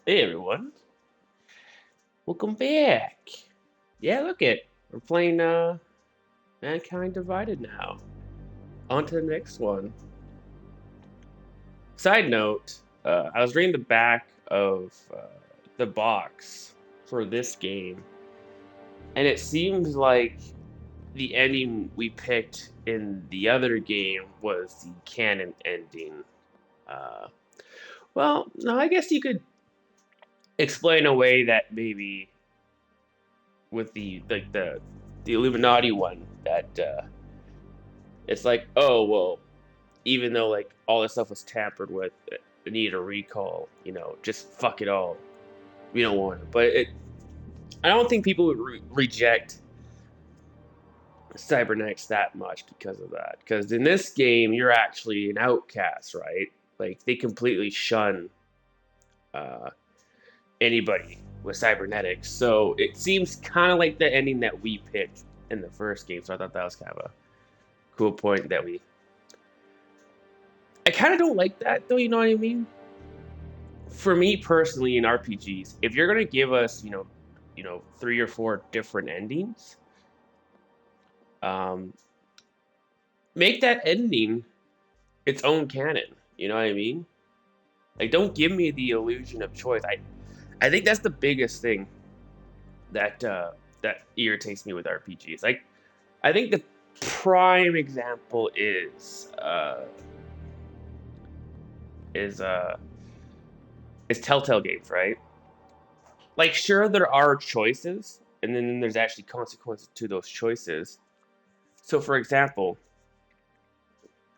Hey everyone, welcome back. Yeah, look it. We're playing Mankind Divided now. On to the next one. Side note, I was reading the back of the box for this game, and it seems like the ending we picked in the other game was the canon ending. Uh, well, no, I guess you could explain a way that maybe with the Illuminati one that it's like, oh well, even though like all this stuff was tampered with, it needed a recall. Just fuck it all. We don't want it. But I don't think people would reject cybernetics that much because of that. Because in this game, you're actually an outcast, right? Like they completely shun uh, anybody with cybernetics. So it seems kind of like the ending that we picked in the first game. So I thought that was kind of a cool point that we. I kind of don't like that though. You know what I mean? For me personally, in RPGs, if you're gonna give us, three or four different endings, um, make that ending its own canon. You know what I mean? Like, don't give me the illusion of choice. I think that's the biggest thing that that irritates me with RPGs. Like, I think the prime example is uh is Telltale games, right? Like, sure, there are choices, and then there's actually consequences to those choices. So, for example,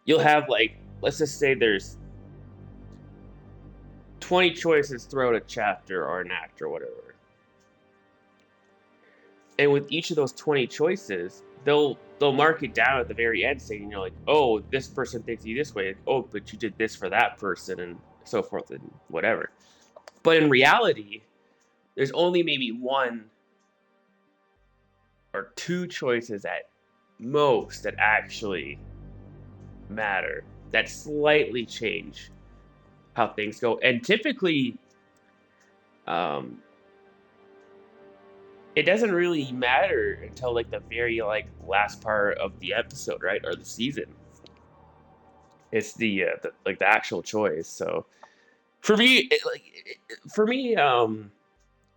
you'll have like, let's just say there's 20 choices throughout a chapter or an act or whatever. And with each of those 20 choices, they'll mark it down at the very end, saying, like, oh, this person thinks you this way. Like, oh, but you did this for that person, and so forth and whatever. But in reality, there's only maybe one or two choices at most that actually matter, that slightly change how things go. And typically, um, it doesn't really matter until like the very like last part of the episode, right, or the season. It's the actual choice. So for me,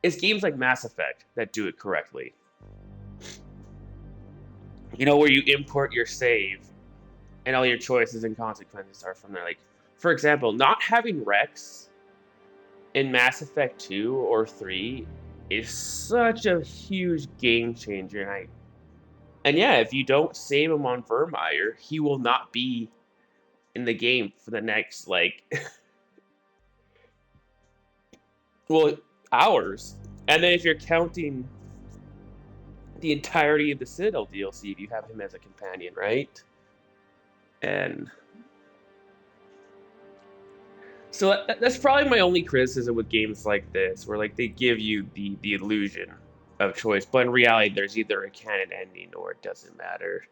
it's games like Mass Effect that do it correctly. Where you import your save and all your choices and consequences are from there. Like, for example, not having Rex in Mass Effect 2 or 3 is such a huge game changer. And yeah, if you don't save him on Vermeer, he will not be in the game for the next like well, hours. And then if you're counting the entirety of the Citadel DLC, if you have him as a companion, right? And so that's probably my only criticism with games like this, where like they give you the illusion of choice, but in reality, there's either a canon ending or it doesn't matter.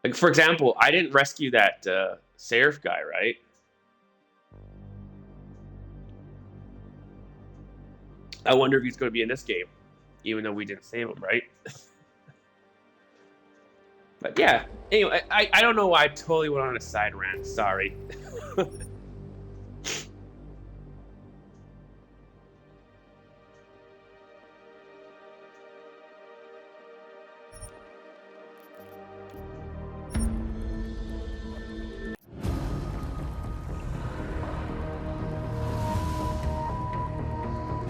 Like, for example, I didn't rescue that Seraph guy, right? I wonder if he's going to be in this game, even though we didn't save him, right? But yeah, anyway, I don't know why I totally went on a side rant. Sorry.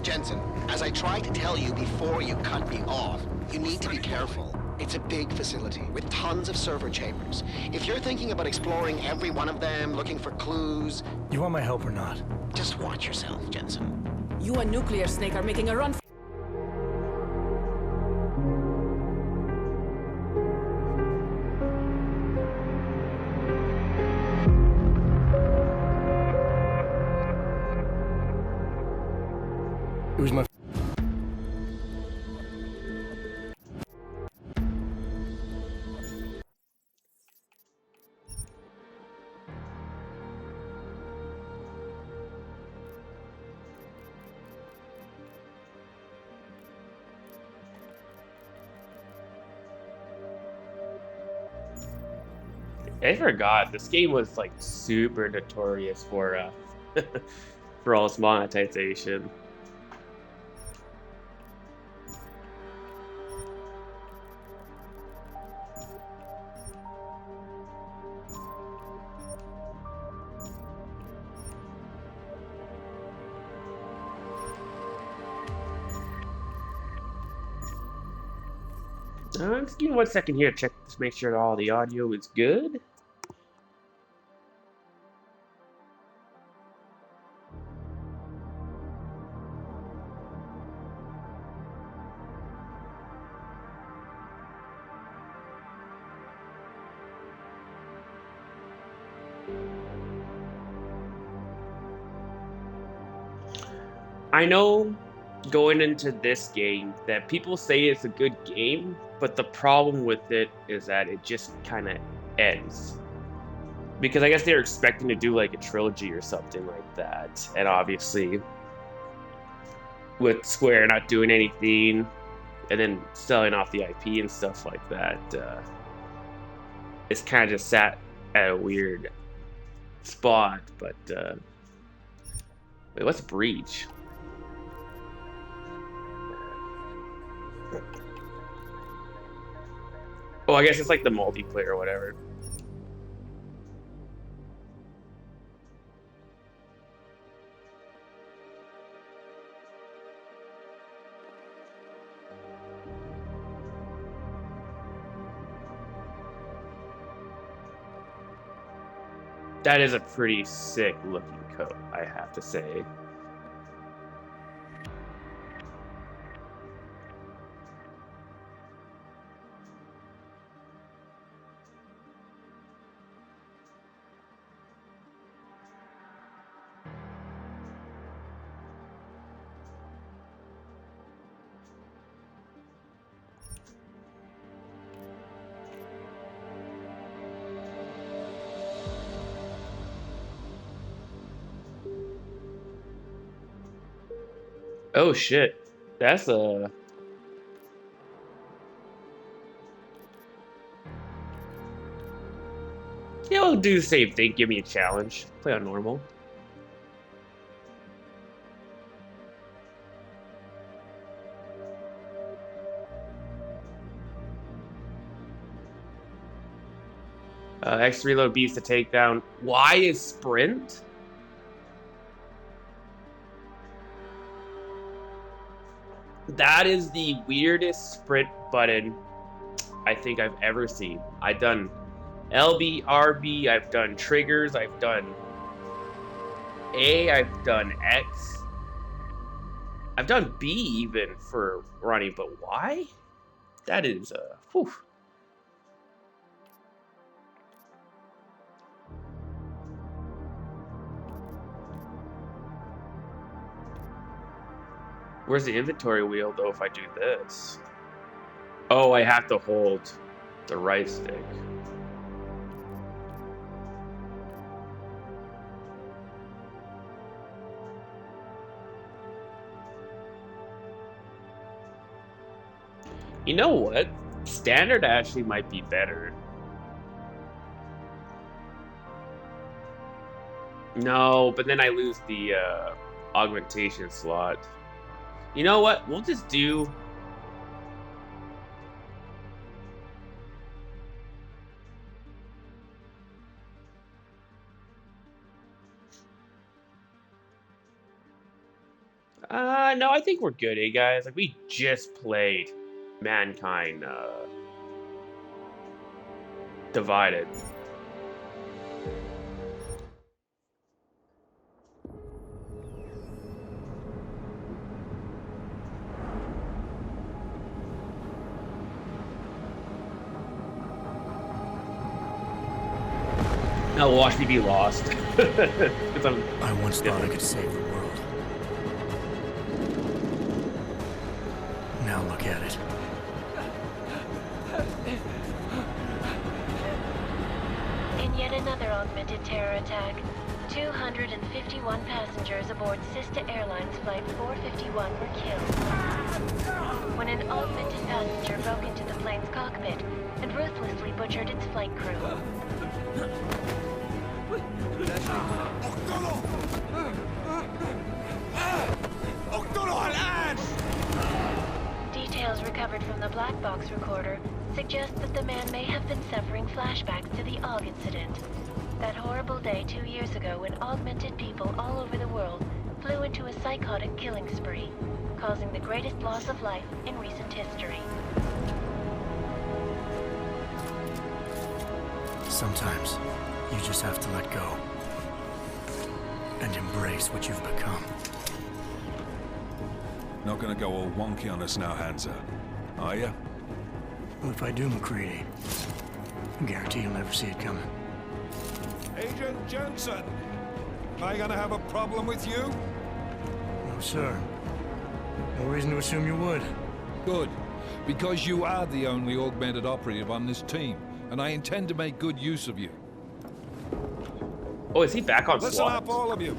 Jensen, as I tried to tell you before you cut me off, you need to be careful. It's a big facility with tons of server chambers. If you're thinking about exploring every one of them, looking for clues... You want my help or not? Just watch yourself, Jensen. You and Nuclear Snake are making a run. It was my... I forgot this game was like super notorious for for all its monetization. Just give me 1 second here to check to make sure all the audio is good. I know going into this game that people say it's a good game, but the problem with it is that it just kind of ends. Because I guess they're expecting to do like a trilogy or something like that. And obviously, with Square not doing anything and then selling off the IP and stuff like that, it's kind of just sat at a weird spot. But, wait, what's Breach? Oh, I guess it's like the multiplayer or whatever. That is a pretty sick looking coat, I have to say. Oh shit. That's a... Yeah, we'll do the same thing. Give me a challenge. Play on normal. X reload beats the takedown. Y is sprint? That is the weirdest sprint button I think I've ever seen. I've done LB, RB, I've done triggers, I've done A, I've done X. I've done B even for running, but Y? That is, whew. Where's the inventory wheel, though, if I do this? Oh, I have to hold the right stick. You know what? Standard actually might be better. No, but then I lose the augmentation slot. You know what? We'll just do... no, I think we're good, eh, guys? Like, we just played Mankind, Divided. Now watch me be lost. I once thought I could save the world. Now look at it. In yet another augmented terror attack, 251 passengers aboard Sister Airlines Flight 451 were killed when an augmented passenger broke into the plane's cockpit and ruthlessly butchered its flight crew. black box recorder suggests that the man may have been suffering flashbacks to the Og incident. That horrible day 2 years ago when augmented people all over the world flew into a psychotic killing spree, causing the greatest loss of life in recent history. Sometimes, you just have to let go. And embrace what you've become. Not gonna go all wonky on us now, Hansa, are you? Well, if I do, McCready, I guarantee you'll never see it coming. Agent Jensen! Am I gonna have a problem with you? No, sir. No reason to assume you would. Good. Because you are the only augmented operative on this team, and I intend to make good use of you. Oh, is he back on Listen SWAT? up, all of you.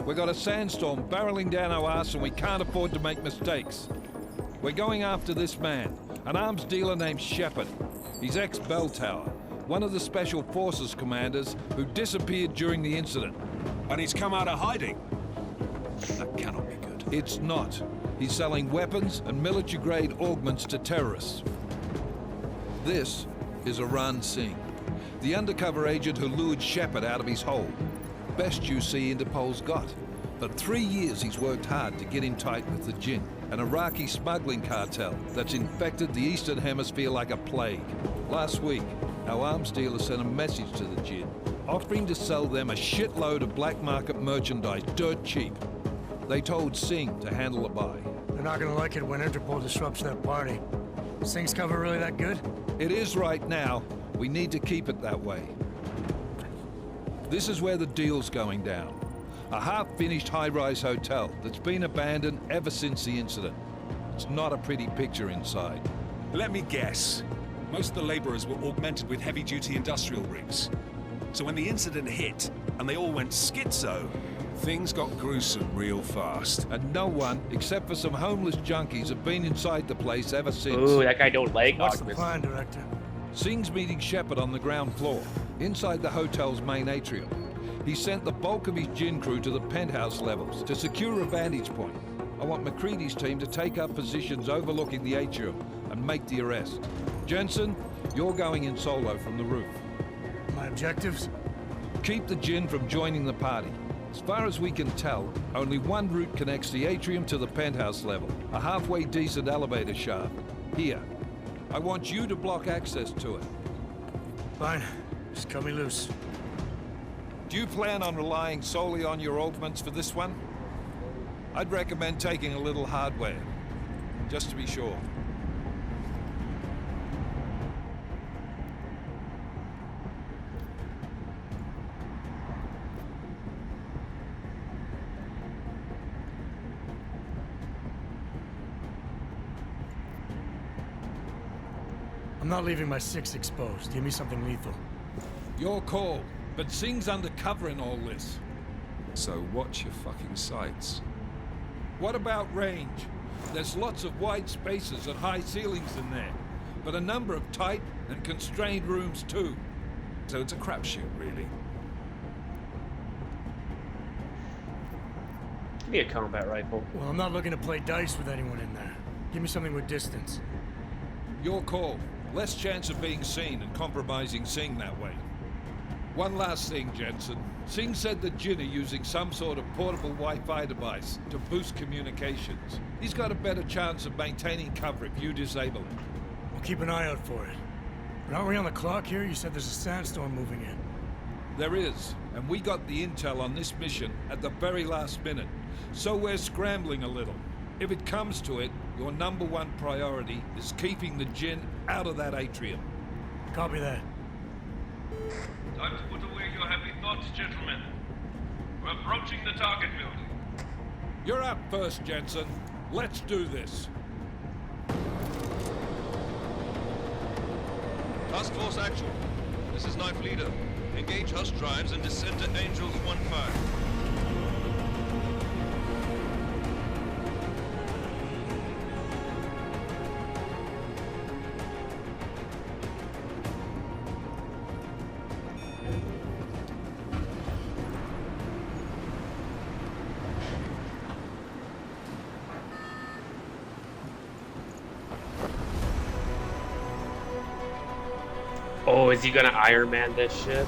We got a sandstorm barreling down our ass and we can't afford to make mistakes. We're going after this man, an arms dealer named Shepard. He's ex-Bell Tower, one of the Special Forces commanders who disappeared during the incident. And he's come out of hiding. That cannot be good. It's not. He's selling weapons and military-grade augments to terrorists. This is Aran Singh, the undercover agent who lured Shepard out of his hole. Best you see Interpol's got. For 3 years he's worked hard to get in tight with the Jinn, an Iraqi smuggling cartel that's infected the Eastern Hemisphere like a plague. Last week, our arms dealer sent a message to the Jinn, offering to sell them a shitload of black market merchandise dirt cheap. They told Singh to handle the buy. They're not gonna like it when Interpol disrupts their party. Singh's cover really that good? It is right now. We need to keep it that way. This is where the deal's going down. A half-finished high-rise hotel that's been abandoned ever since the incident. It's not a pretty picture inside. Let me guess. Most of the laborers were augmented with heavy-duty industrial rigs. So when the incident hit, and they all went schizo, things got gruesome real fast. And no one, except for some homeless junkies, have been inside the place ever since. Ooh, that guy don't like What's the augments. plan, Director? Singh's meeting Shepard on the ground floor, inside the hotel's main atrium. He sent the bulk of his Jinn crew to the penthouse levels to secure a vantage point. I want McCready's team to take up positions overlooking the atrium and make the arrest. Jensen, you're going in solo from the roof. My objectives? Keep the Jinn from joining the party. As far as we can tell, only one route connects the atrium to the penthouse level, a halfway decent elevator shaft. Here. I want you to block access to it. Fine. Just cut me loose. Do you plan on relying solely on your augments for this one? I'd recommend taking a little hardware, just to be sure. I'm not leaving my six exposed. Give me something lethal. Your call, but Singh's undercover in all this. So watch your fucking sights. What about range? There's lots of wide spaces and high ceilings in there, but a number of tight and constrained rooms too. So it's a crapshoot, really. Give me a combat rifle. Well, I'm not looking to play dice with anyone in there. Give me something with distance. Your call. Less chance of being seen and compromising Singh that way. One last thing, Jensen. Singh said the Jinn are using some sort of portable Wi-Fi device to boost communications. He's got a better chance of maintaining cover if you disable it. We'll keep an eye out for it. But aren't we on the clock here? You said there's a sandstorm moving in. There is, and we got the intel on this mission at the very last minute. So we're scrambling a little. If it comes to it, your #1 priority is keeping the Jinn out of that atrium. Copy that. Time to put away your heavy thoughts, gentlemen. We're approaching the target building. You're up first, Jensen. Let's do this. Task Force Actual. This is Knife Leader. Engage Hush drives and descend to Angels 1-5. Oh, is he gonna Iron Man this shit?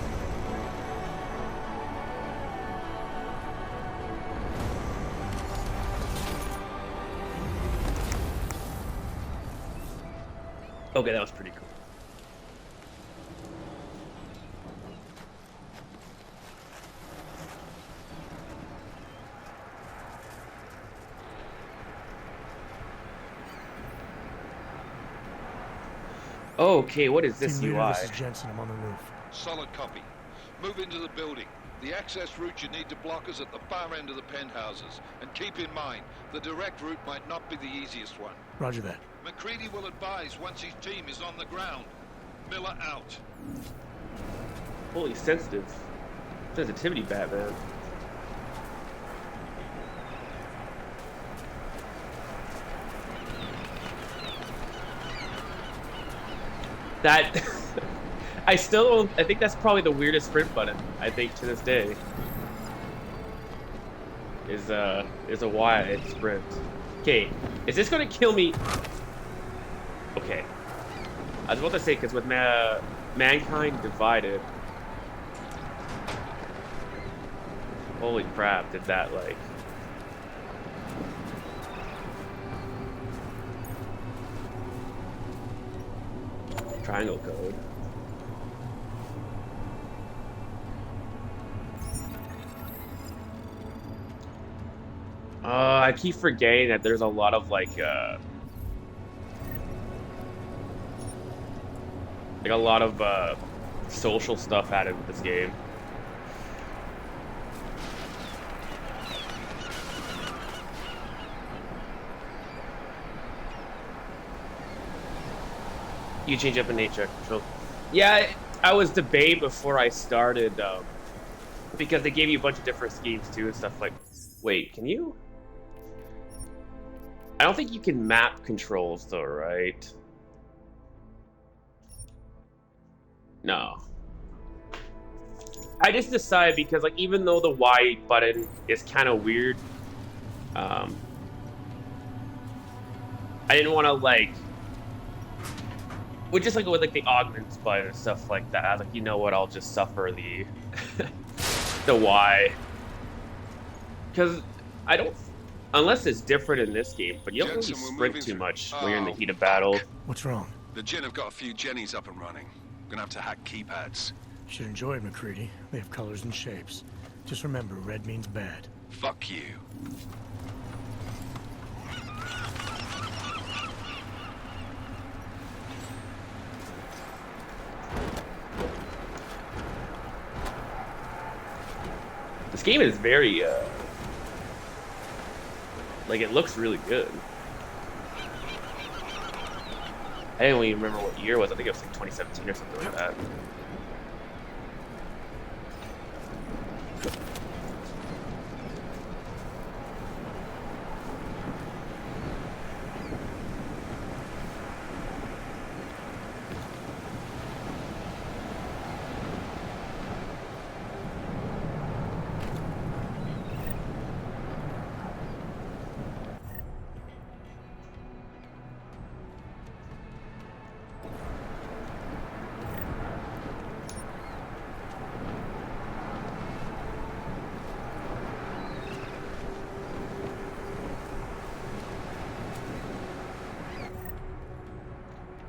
Okay, that was pretty cool. Okay, what is this Team UI? leader, this is Jensen. I'm on the roof. Solid copy. Move into the building. The access route you need to block is at the far end of the penthouses. And keep in mind, the direct route might not be the easiest one. Roger that. McCready will advise once his team is on the ground. Miller out. Holy sensitivity, Batman. That I still don't. I think that's probably the weirdest sprint button. I think to this day is a Y sprint. Okay, is this gonna kill me? Okay, I was about to say because with Mankind Divided, holy crap, did that like? Triangle code. I keep forgetting that there's a lot of like a lot of social stuff added with this game. You change up in nature control. Yeah, I was debating before I started because they gave you a bunch of different schemes too and stuff like. Wait, can you? I don't think you can map controls though, right? No. I just decided because like even though the Y button is kind of weird, I didn't want to like. Well, just like with like the augments button and stuff like that, I was like, you know what? I'll just suffer the the Y because I don't unless it's different in this game. But you don't really Jensen, we're sprint moving too through- much when you're in the heat of battle. What's wrong? The Jinn have got a few Jennies up and running. Gonna have to hack keypads. Should enjoy it, McCready. They have colors and shapes. Just remember, red means bad. Fuck you. This game is very like it looks really good. I don't even remember what year it was. I think it was like 2017 or something like that.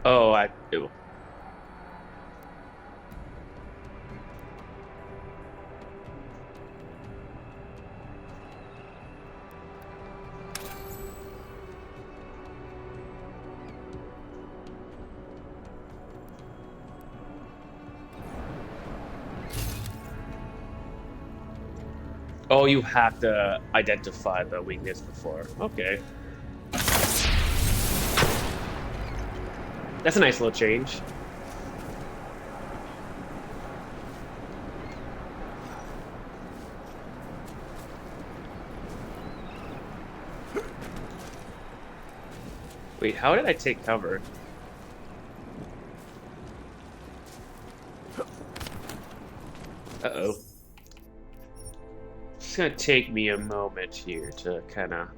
Oh, I do. Oh, you have to identify the weakness before. Okay. That's a nice little change. Wait, how did I take cover? Uh-oh. It's gonna take me a moment here to kind of...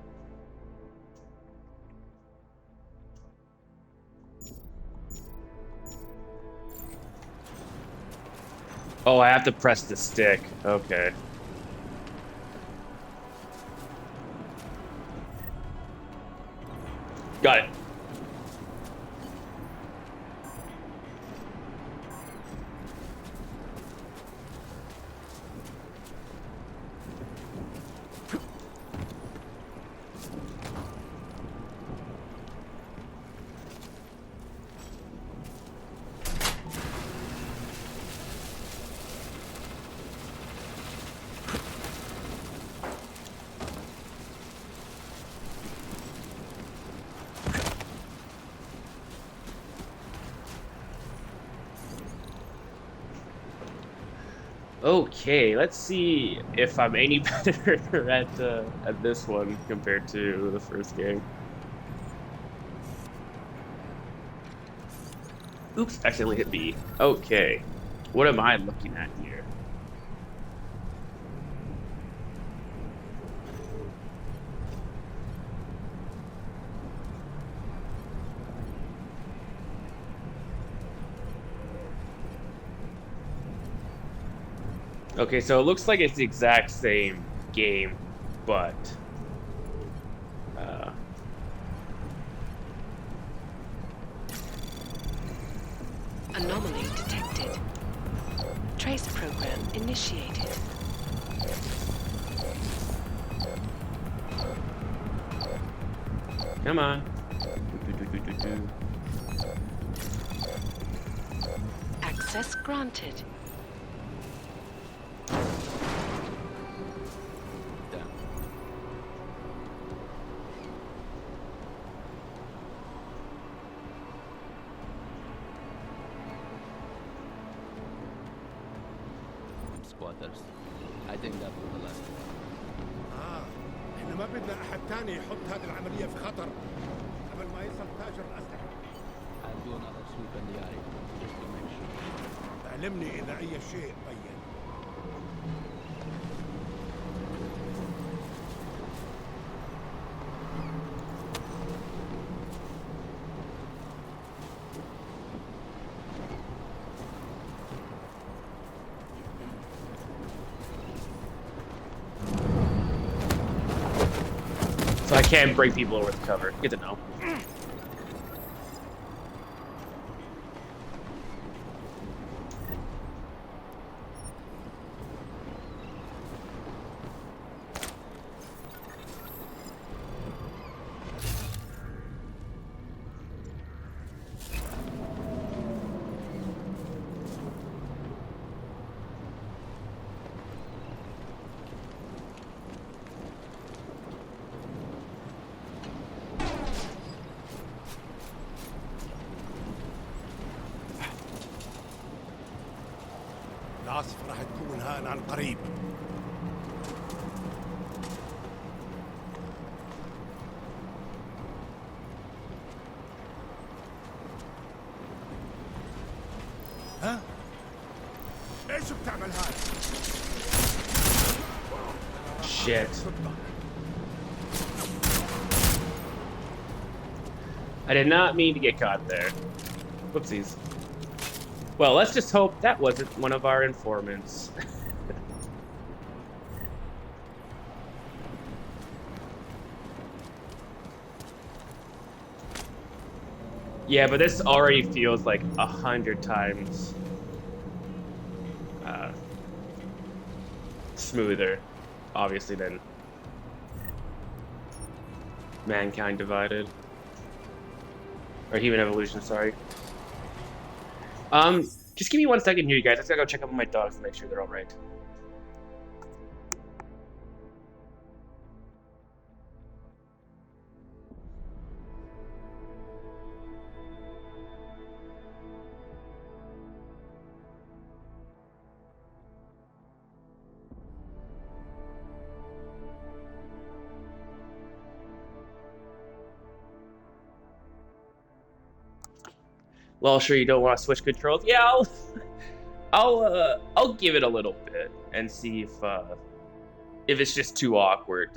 Oh, I have to press the stick. Okay. Got it. Okay, let's see if I'm any better at this one compared to the first game. Oops, accidentally hit B. Okay, what am I looking at here? Okay, so it looks like it's the exact same game, but uh, Anomaly detected. Trace program initiated. come on. Access granted. Squatters. I think that was the last one. احنا ما بدنا احد تاني يحط هذه العملية في خطر قبل ما يصل تاجر الأسلحة. I'll do another sweep in the area, just to make sure. علمني إذا أي شيء بين. So I can't break people over the cover. Good to know. العاصفة راح تكون هان عن قريب. ها؟ ايش بتعمل هاي؟ Shit. I did not mean to get caught there. Whoopsies. Well, let's just hope that wasn't one of our informants. Yeah, but this already feels like 100 times smoother, obviously, than Mankind Divided. Or Human Evolution, sorry. Just give me 1 second here, you guys. I just gotta go check up on my dogs to make sure they're all right. Well, sure you don't want to switch controls. Yeah, I'll give it a little bit and see if it's just too awkward.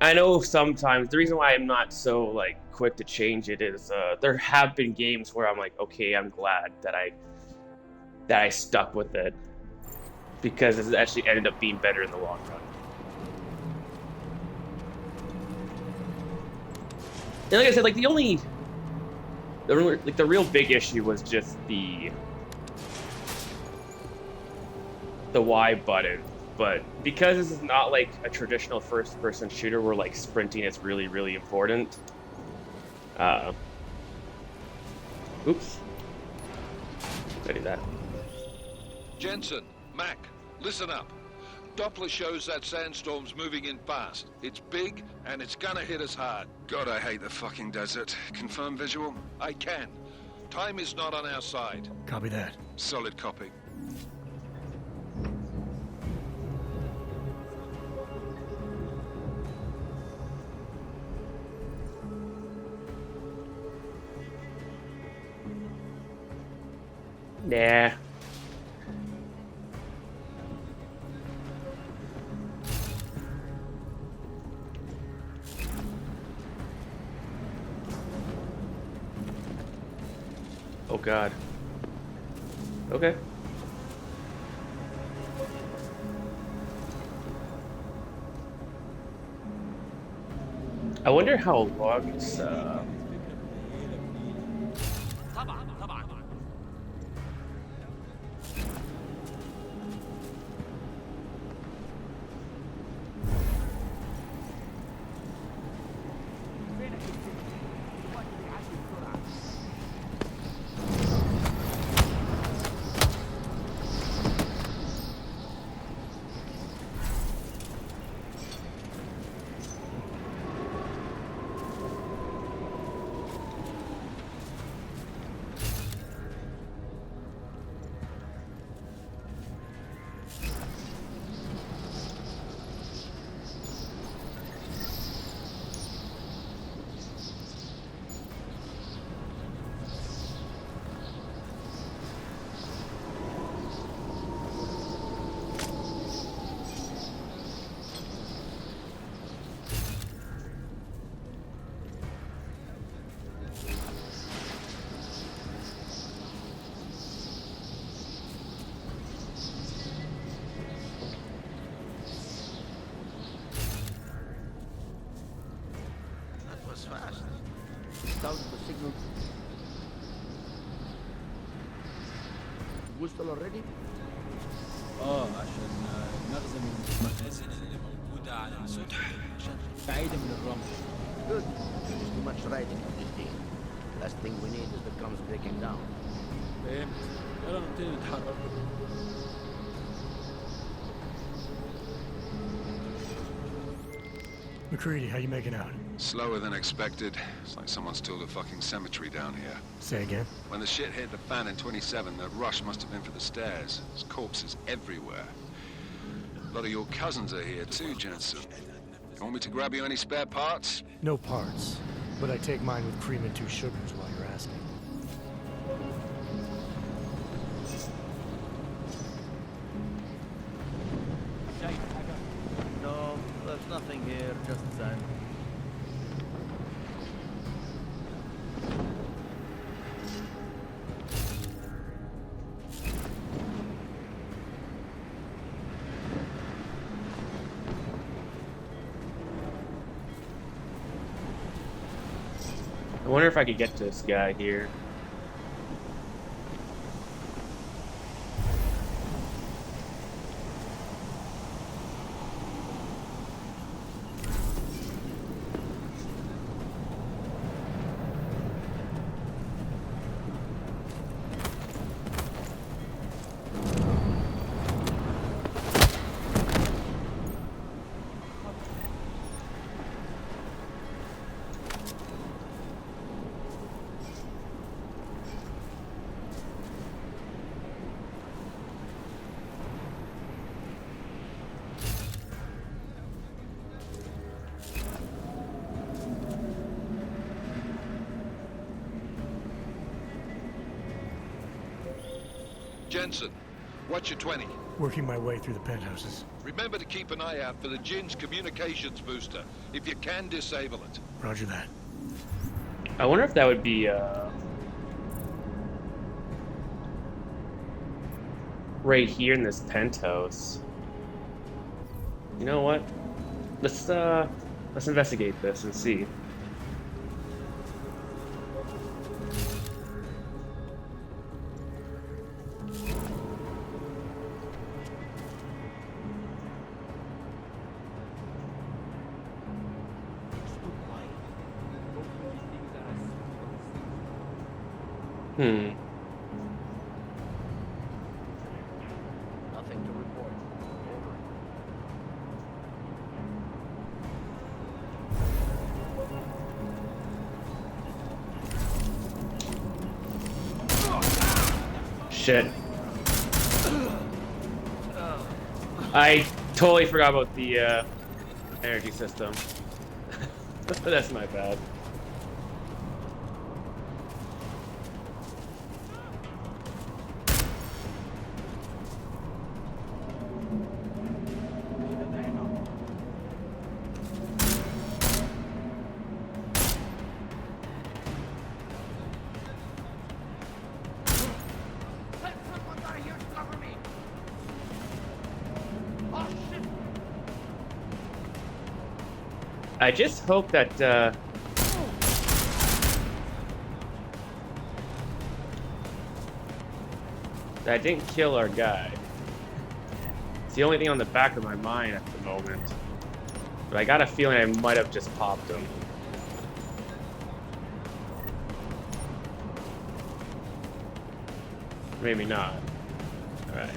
I know sometimes the reason why I'm not so like quick to change it is there have been games where I'm like, okay, I'm glad that I that I stuck with it because it actually ended up being better in the long run. And like I said, like the real big issue was just the Y button. But because this is not like a traditional first-person shooter where like sprinting is really, really important. Oops. I did that. Jensen, Mac, listen up. Doppler shows that sandstorm's moving in fast. It's big, and it's gonna hit us hard. God, I hate the fucking desert. Confirm visual? I can. Time is not on our side. Copy that. Solid copy. Nah. Oh God. Okay. I wonder how long it's fast. Started the signal. وصل already? عشان نخزن المخازن اللي موجودة على السطح عشان بعيدة من الرمل. Good. There's too much riding on this thing. Last thing we need is the guns breaking down. فهمت. يلا نبتدي نتحرك. McCready, how you making out? Slower than expected. It's like someone's tilled a fucking cemetery down here. Say again? When the shit hit the fan in 27, the rush must have been for the stairs. There's corpses everywhere. A lot of your cousins are here too, Jensen. You want me to grab you any spare parts? No parts, but I take mine with cream and 2 sugars while you're asking. No, there's nothing here, just sand. I wonder if I could get to this guy here. Jensen, what's your 20? Working my way through the penthouses. Remember to keep an eye out for the Jin's communications booster. If you can, disable it. Roger that. I wonder if that would be right here in this penthouse. You know what? Let's investigate this and see. Hmm. Nothing to report. Over. Shit. I totally forgot about the energy system. That's my bad. I just hope that that didn't kill our guy. It's the only thing on the back of my mind at the moment. But I got a feeling I might have just popped him. Maybe not. Alright.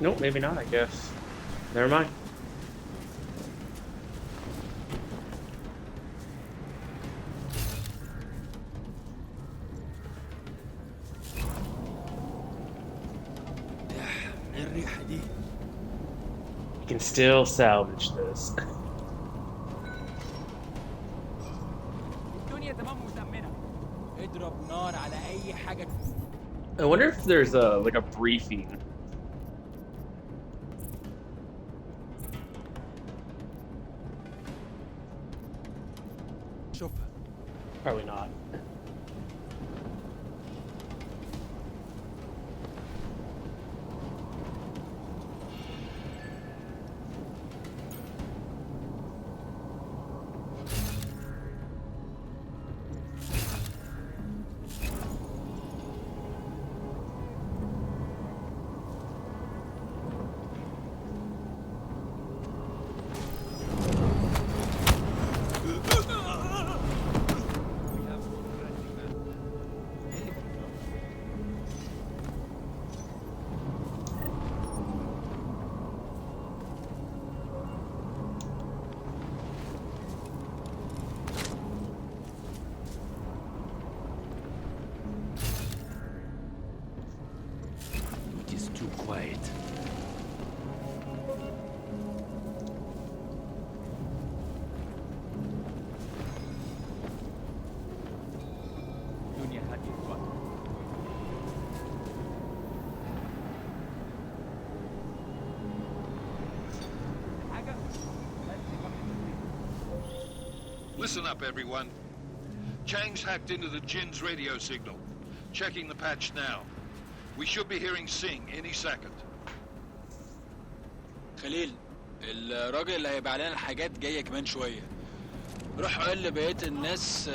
Nope, maybe not, I guess. Never mind. الريحة دي You can still salvage this. الدنيا تمام مزمنة. اضرب نار على أي حاجة. I wonder if there's like a briefing. شوفها. Probably not. It is too quiet. الدنيا هادية دلوقتي. حاجة. Listen up, everyone. Chang's hacked into the Jin's radio signal. Checking the patch now. We should be hearing Sing any second. خليل الراجل اللي هيبيع لنا الحاجات جاية كمان شوية. روح قول لبقية الناس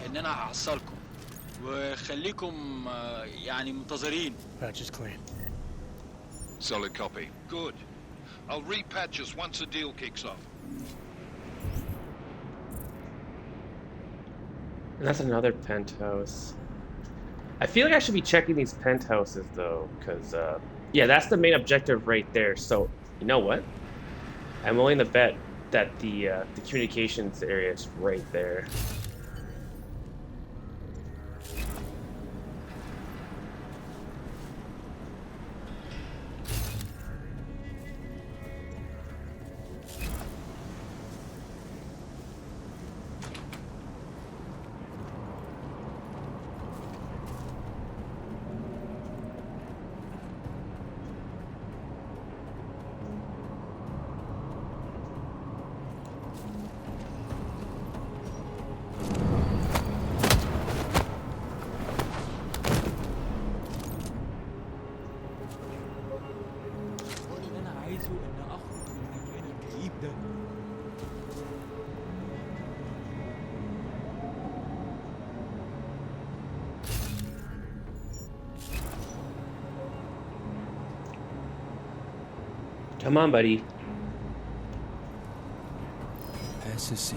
إن أنا هحصلكم وخليكم يعني منتظرين. Patch is clean. Solid copy. Good. I'll repatch us once the deal kicks off. And that's another penthouse. I feel like I should be checking these penthouses though, because yeah, that's the main objective right there. So you know what? I'm willing to bet that the communications area is right there. Come on, buddy. Pass.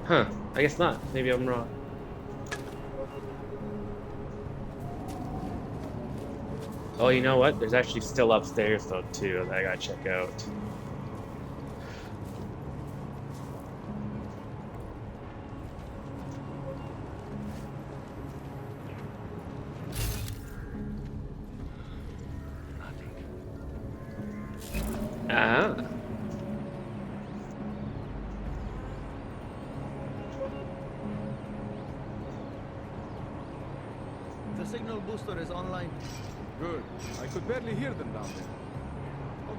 Huh, I guess not. Maybe I'm wrong. Oh, you know what? There's actually still upstairs though too that I gotta check out. Ah. The signal booster is online. Good. I could barely hear them down there.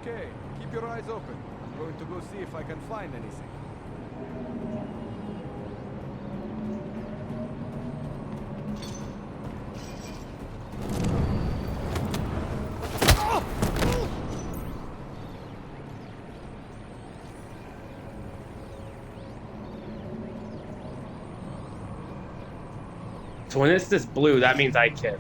Okay, keep your eyes open. I'm going to go see if I can find anything. So when it's this blue, that means I can.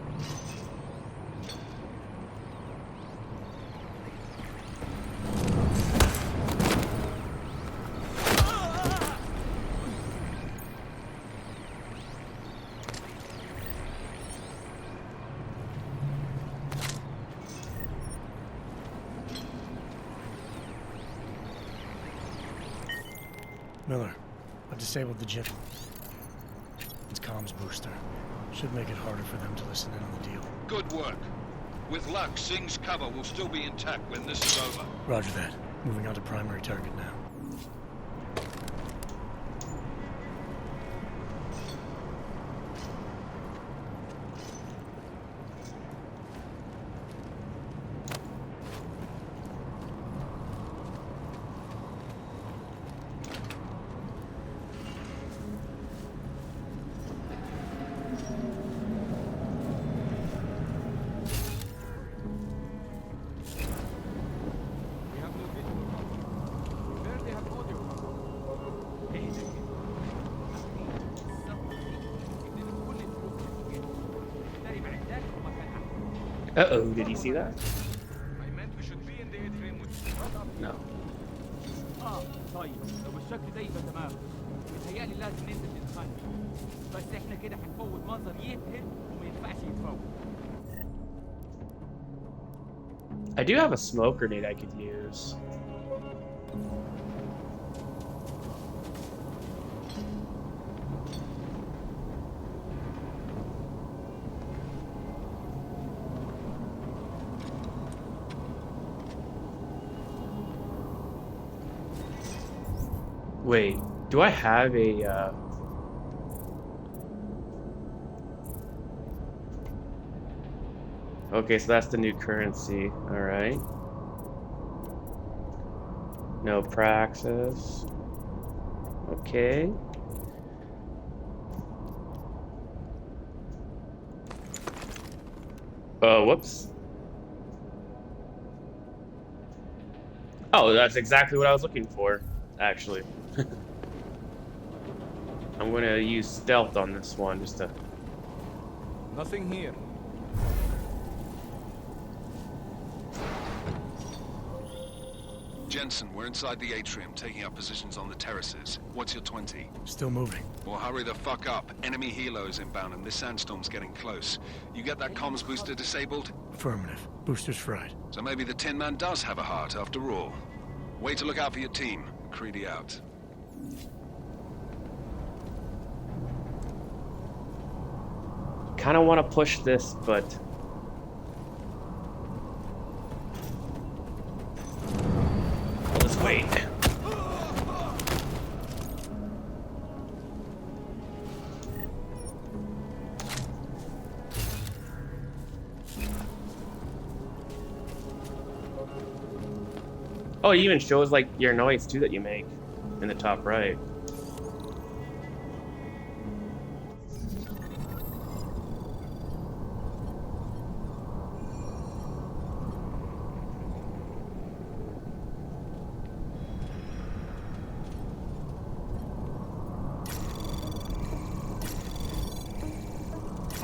Miller, I disabled the gym. It's comms booster. Should make it harder for them to listen in on the deal. Good work. With luck, Singh's cover will still be intact when this is over. Roger that. Moving on to primary target now. Uh-oh, did you see that? No. طيب لو بالشكل ده يبقى تمام. متهيألي لازم ننزل نتخانق. بس احنا كده هنفوت منظر يبهر وما ينفعش يتفوت. I do have a smoke grenade I could use. Wait, do I have a, Okay, so that's the new currency, alright. No praxis. Okay. Whoops. Oh, that's exactly what I was looking for, actually. I'm gonna use stealth on this one just to... Nothing here. Jensen, we're inside the atrium, taking up positions on the terraces. What's your 20? Still moving. Well, hurry the fuck up. Enemy helos inbound, and this sandstorm's getting close. You get that comms booster disabled? Affirmative. Booster's fried. So maybe the Tin Man does have a heart, after all. Way to look out for your team. Creedy out. Kind of want to push this, but I'll just wait. Oh, it even shows like your noise too that you make in the top right.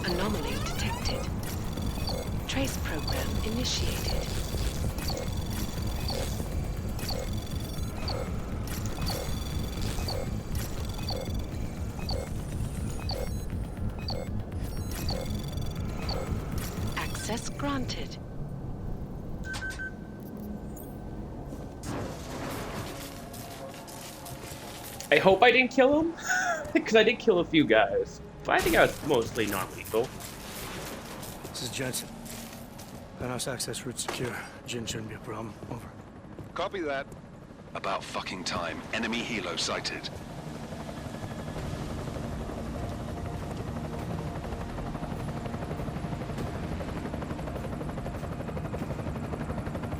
Anomaly detected. Trace program initiated. Access granted. I hope I didn't kill him, because I did kill a few guys. But I think I was mostly non-lethal. This is Jensen. Penthouse access route secure. Jin shouldn't be a problem. Over. Copy that. About fucking time. Enemy helo sighted.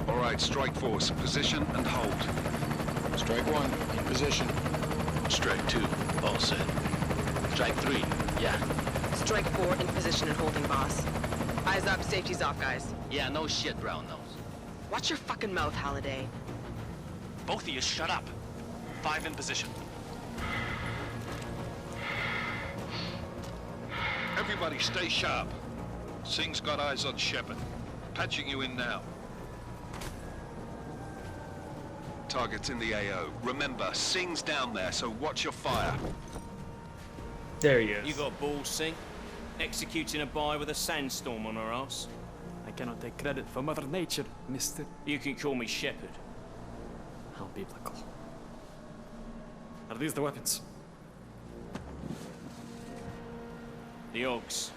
All right, strike force. Position and hold. Strike 1, in position. Strike 2, all set. Strike 3, yeah. Strike 4 in position and holding, boss. Eyes up, safety's off, guys. Yeah, no shit, brown nose. Watch your fucking mouth, Halliday. Both of you shut up. 5 in position. Everybody stay sharp. Singh's got eyes on Shepard. Patching you in now. Target's in the AO. Remember, Singh's down there, so watch your fire. There he is. You got balls, Singh? Executing a buy with a sandstorm on our ass? I cannot take credit for Mother Nature, mister. You can call me Shepard. How biblical. Are these the weapons? The Ogs.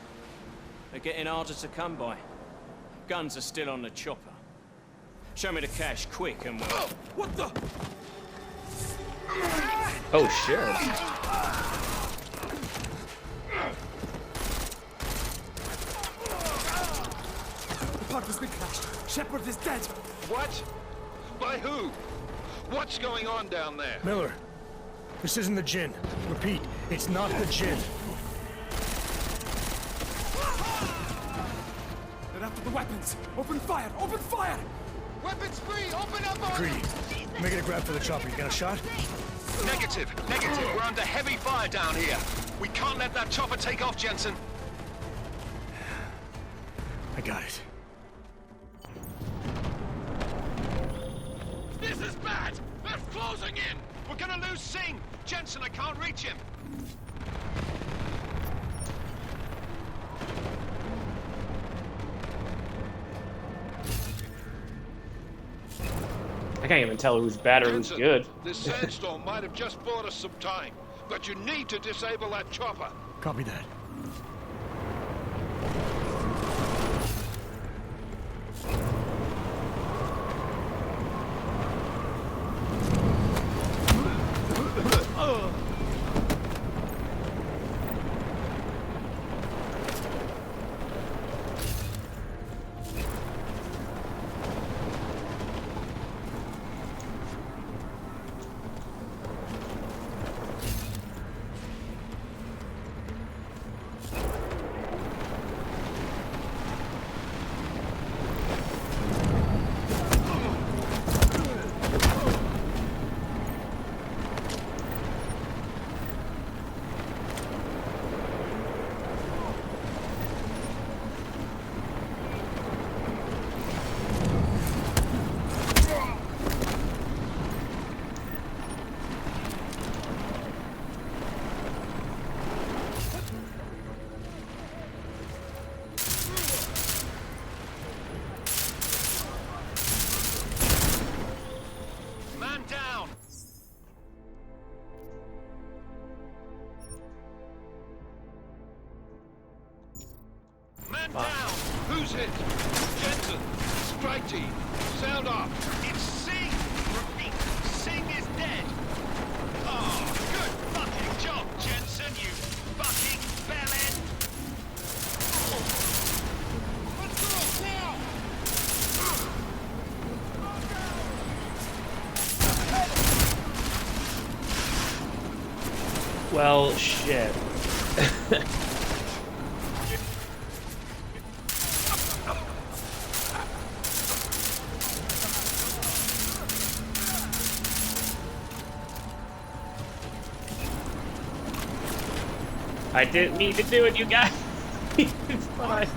They're getting harder to come by. Guns are still on the chopper. Show me the cash, quick, and we'll... Oh, what the? Oh, shit. The park has been crashed. Shepard is dead. What? By who? What's going on down there? Miller, this isn't the Jinn. Repeat, it's not the Jinn. They're after the weapons. Open fire! Open fire! Weapons free! Open up on Greedy. Making a grab for the chopper. You got a shot? Negative. Negative. We're under heavy fire down here. We can't let that chopper take off, Jensen. I got it. This is bad! They're closing in! We're gonna lose Singh! Jensen, I can't reach him! I can't even tell who's bad or who's Jensen, good. This sandstorm might have just bought us some time, but you need to disable that chopper. Copy that. Man down! Who's hit? Jensen! Strike team! Sound off! It's Singh! Repeat, Singh is dead! Oh, good fucking job, Jensen, you fucking bellend! Let's go now! Well, shit. I didn't mean to do it, you guys. It's fine.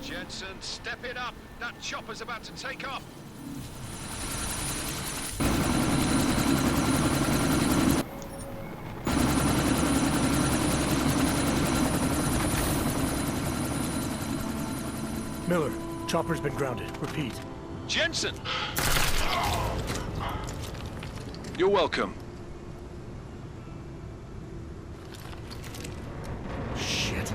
Jensen, step it up! That chopper's about to take off! Miller, chopper's been grounded. Repeat. Jensen! You're welcome. Shit.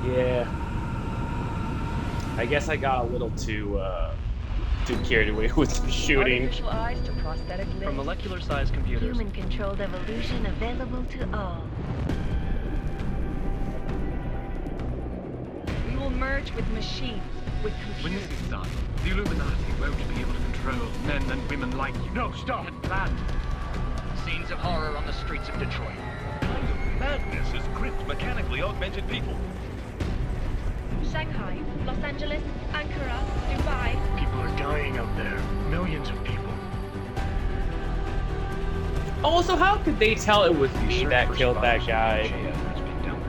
Yeah. I guess I got a little too carried away with the shooting. Artificial eyes to prosthetic limbs. From molecular-sized computers. Human-controlled evolution available to all. We will merge with machines, with When computers. this is done, the Illuminati won't be able to control men and women like you. No, stop! Had planned. Scenes of horror on the streets of Detroit. Kind of madness is crypt mechanically augmented people. Shanghai, Los Angeles, Ankara, Dubai. People are dying out there. Millions of people. Also, how could they tell it was me that killed that guy?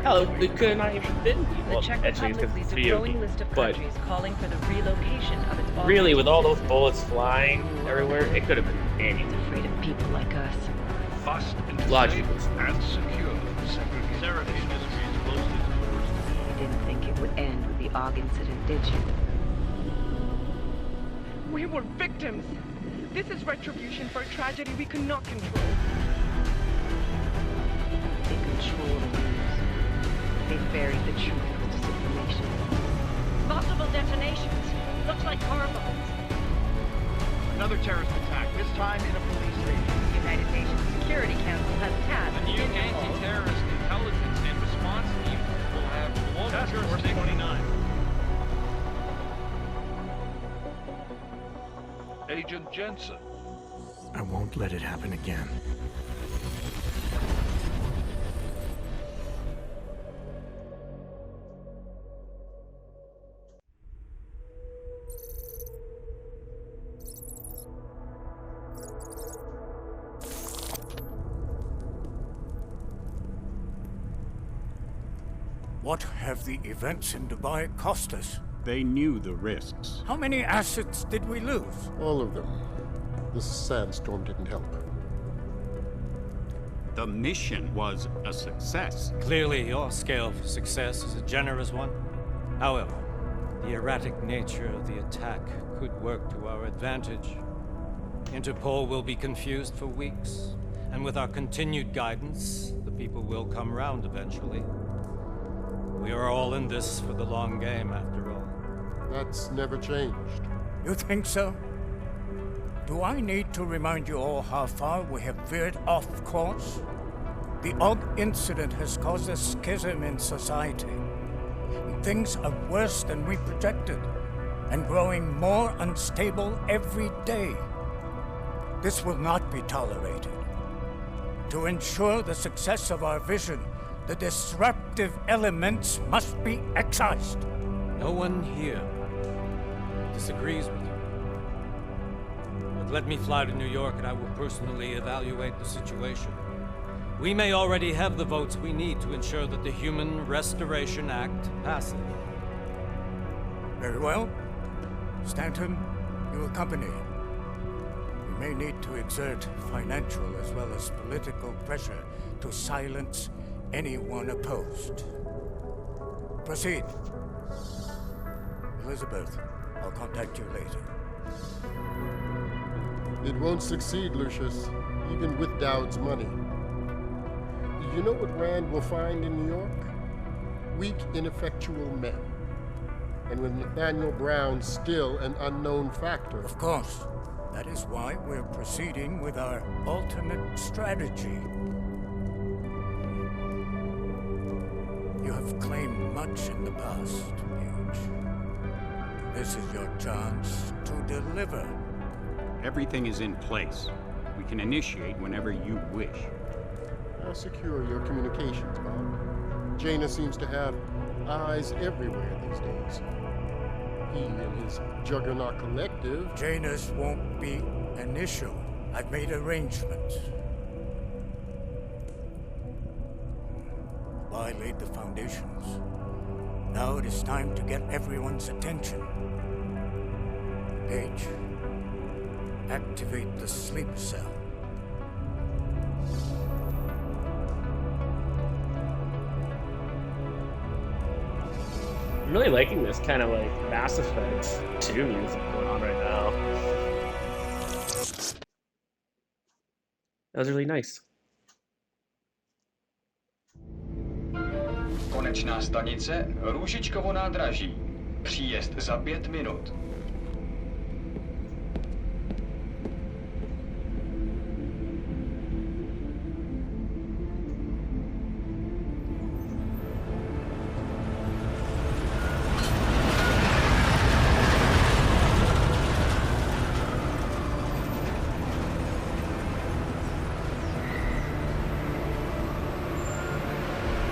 Hell, it could not even been me. The Well, Czech actually, it's Republic because it's leads a video growing game. list of But countries calling for the relocation of its really, with all those bullets flying everywhere, it could have been anything. afraid of people like us. Fast and Logical. safe and secure. Segregation industries closed its doors. You didn't think it would end with the Og incident, did you? We were victims. This is retribution for a tragedy we cannot control. They control the news. They buried the truth with disinformation. Multiple detonations. Looks like car bombs. Another terrorist attack, this time in a police station. The United Nations Security Council has tasked A new Interpol. anti-terrorist intelligence and response team will have global jurisdiction. 29. Agent Jensen. I won't let it happen again. What have the events in Dubai cost us? They knew the risks. How many assets did we lose? All of them. The sandstorm didn't help. The mission was a success. Clearly, your scale for success is a generous one. However, the erratic nature of the attack could work to our advantage. Interpol will be confused for weeks, and with our continued guidance, the people will come round eventually. We are all in this for the long game, after all. That's never changed. You think so? Do I need to remind you all how far we have veered off course? The Og incident has caused a schism in society. Things are worse than we projected, and growing more unstable every day. This will not be tolerated. To ensure the success of our vision, the disruptive elements must be excised. No one here disagrees with you. But let me fly to New York and I will personally evaluate the situation. We may already have the votes we need to ensure that the Human Restoration Act passes. Very well. Stanton, you accompany. may need to exert financial as well as political pressure to silence anyone opposed. Proceed. Elizabeth, I'll contact you later. It won't succeed, Lucius, even with Dowd's money. You know what Rand will find in New York? Weak, ineffectual men. And with Nathaniel Brown still an unknown factor. Of course. That is why we're proceeding with our alternate strategy. You have claimed much in the past, Paige. This is your chance to deliver. Everything is in place. We can initiate whenever you wish. I'll secure your communications, Bob. Jaina seems to have eyes everywhere these days. He and his Juggernaut Collective... Janus won't be an issue. I've made arrangements. I laid the foundations. Now it is time to get everyone's attention. Paige, activate the sleep cell. I'm really liking this kind of like Mass Effect 2 music going on right now. That was really nice. Konečná stanice Růžičkovo nádraží. Příjezd za 5 minut.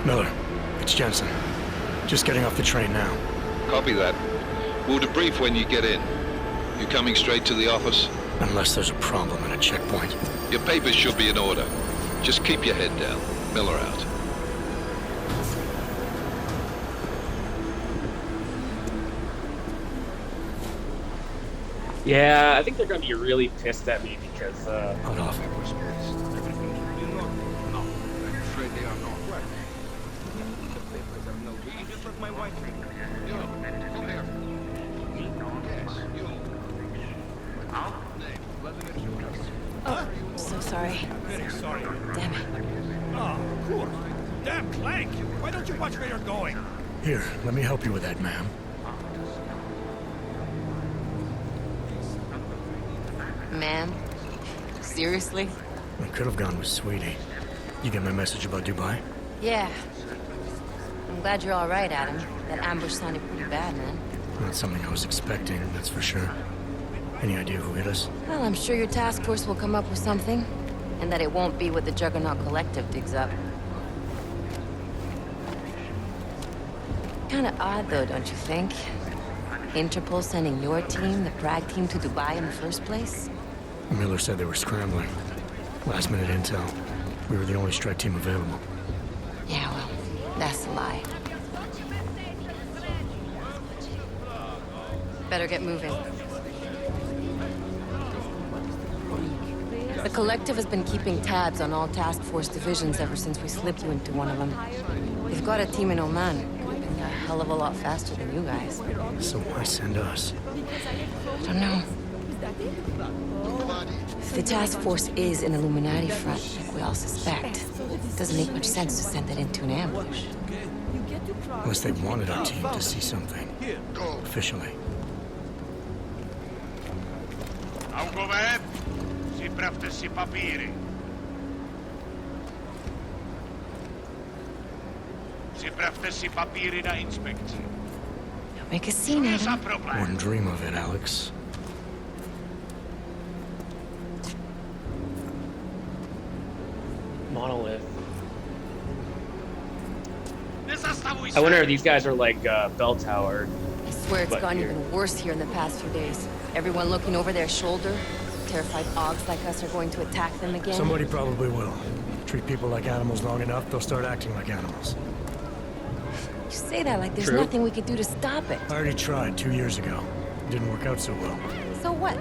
Miller, it's Jensen. Just getting off the train now. Copy that. We'll debrief when you get in. You coming straight to the office? Unless there's a problem at a checkpoint. Your papers should be in order. Just keep your head down. Miller out. Yeah, I think they're gonna be really pissed at me because Hold off. Oh, so sorry. Very sorry. Damn it. Oh, cool. Damn, Clank! Why don't you watch where you're going? Here, let me help you with that, ma'am. Ma'am? Seriously? I could have gone with Sweetie. You get my message about Dubai? Yeah. I'm glad you're all right, Adam. That ambush sounded pretty bad, man. Not something I was expecting, that's for sure. Any idea who hit us? Well, I'm sure your task force will come up with something. And that it won't be what the Juggernaut Collective digs up. Kinda odd, though, don't you think? Interpol sending your team, the Prague team, to Dubai in the first place? Miller said they were scrambling. Last minute intel. We were the only strike team available. Yeah, well, that's a lie. Better get moving. The Collective has been keeping tabs on all task force divisions ever since we slipped you into one of them. They've got a team in Oman. Could have been a hell of a lot faster than you guys. So why send us? I don't know. If the task force is an Illuminati front, like we all suspect, it doesn't make much sense to send it into an ambush. Unless they wanted our team to see something. Officially. Augové, připravte si papíry. Připravte si papíry na inspekci. Don't make a scene, Adam. Wouldn't dream of it, Alex. Monolith. I wonder if these guys are like bell towered. I swear it's gotten even worse here in the past few days. Everyone looking over their shoulder. Terrified Augs like us are going to attack them again. Somebody probably will. Treat people like animals long enough, they'll start acting like animals. You say that like there's nothing we could do to stop it. I already tried 2 years ago. Didn't work out so well. So what?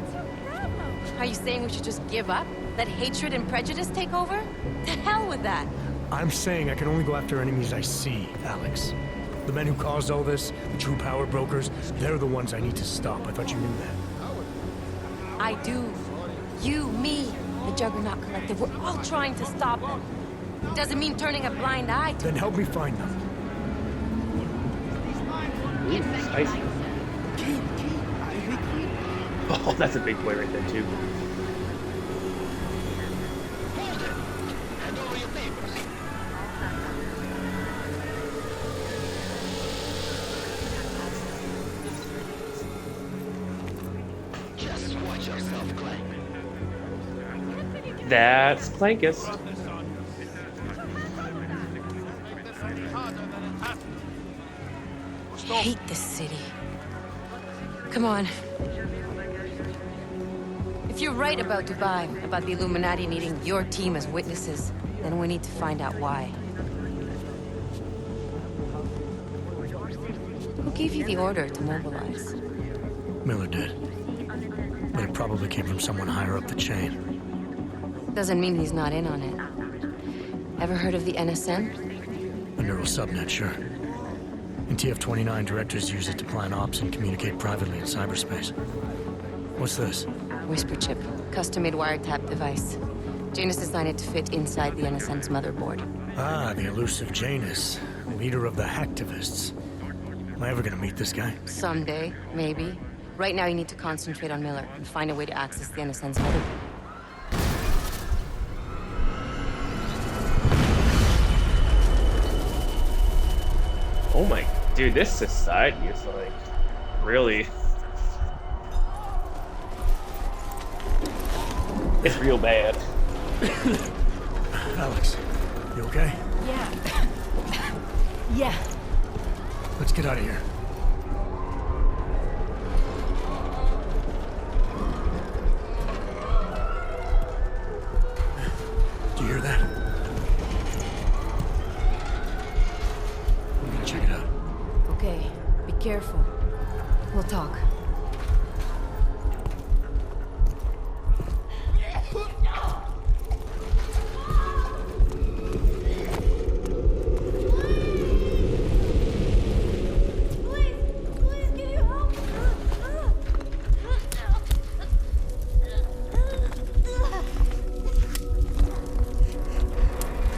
Are you saying we should just give up? Let hatred and prejudice take over? To hell with that! I'm saying I can only go after enemies I see, Alex. The men who caused all this, the true power brokers, they're the ones I need to stop. I thought you knew that. I do. You, me, the Juggernaut Collective, we're all trying to stop them. Doesn't mean turning a blind eye to Then help me find them. Ooh, spicy. Oh, that's a big boy right there, too. Just watch yourself, Clank. That's Clankus. I hate this city. Come on. If you're right about Dubai, about the Illuminati needing your team as witnesses, then we need to find out why. Who gave you the order to mobilize? Miller did. But it probably came from someone higher up the chain. Doesn't mean he's not in on it. Ever heard of the NSM? A neural subnet, sure. In TF-29, directors use it to plan ops and communicate privately in cyberspace. What's this? Whisper chip. Custom-made wiretap device. Janus designed it to fit inside the NSM's motherboard. Ah, the elusive Janus. Leader of the hacktivists. Am I ever gonna meet this guy? Someday, maybe. Right now you need to concentrate on Miller and find a way to access the NSM's motherboard. Oh my, dude, this society is like really. It's real bad. Alex, you okay? Yeah. Yeah. Let's get out of here. Do you hear that? I'm gonna check it out. Okay, be careful. We'll talk.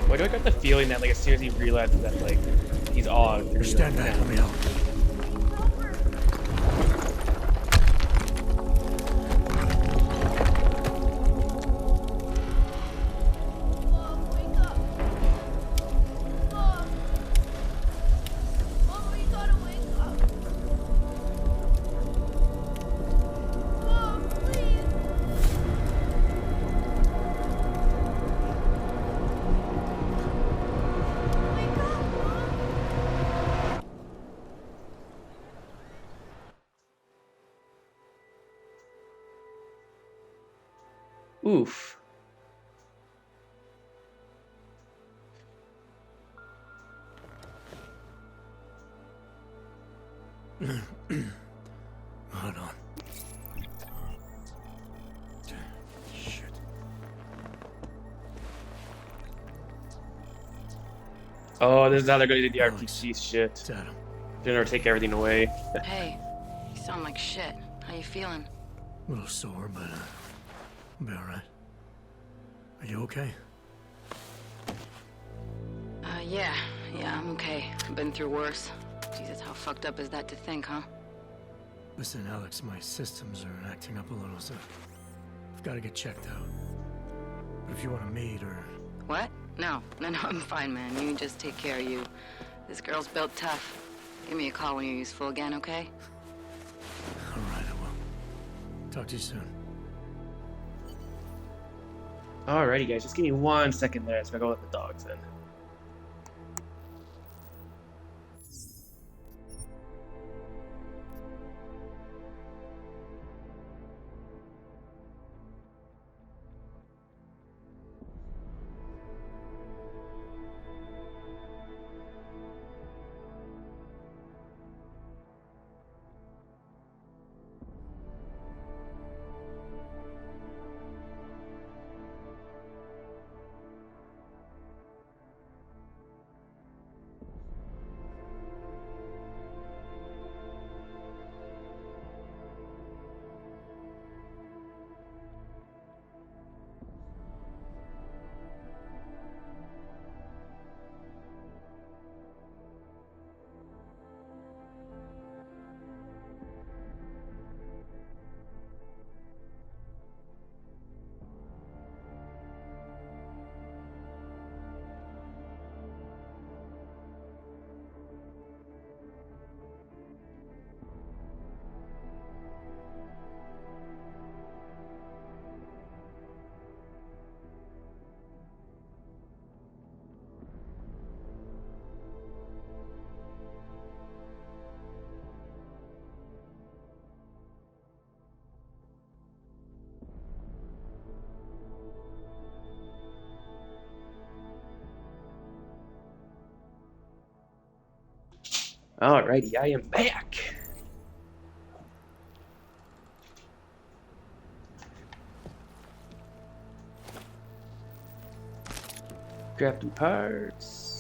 Why do I got the feeling that like as soon as he realizes that like he's odd, they're gonna Stand back, let me help. Oof. Hold on. Shit. Oh, this is how they're gonna do the RPG shit. Adam. They're gonna take everything away. Hey, you sound like shit. How you feeling? A little sore, but I'll be alright. Are you okay? Yeah, I'm okay. I've been through worse. Jesus, how fucked up is that to think, huh? Listen, Alex, my systems are acting up a little, so I've got to get checked out. But if you want to meet or... What? No, I'm fine, man. You just take care of you. This girl's built tough. Give me a call when you're useful again, okay? Alright, I will. Talk to you soon. Alrighty, guys, just give me 1 second there. So I go let the dogs in. Alrighty, I am back. Crafting parts.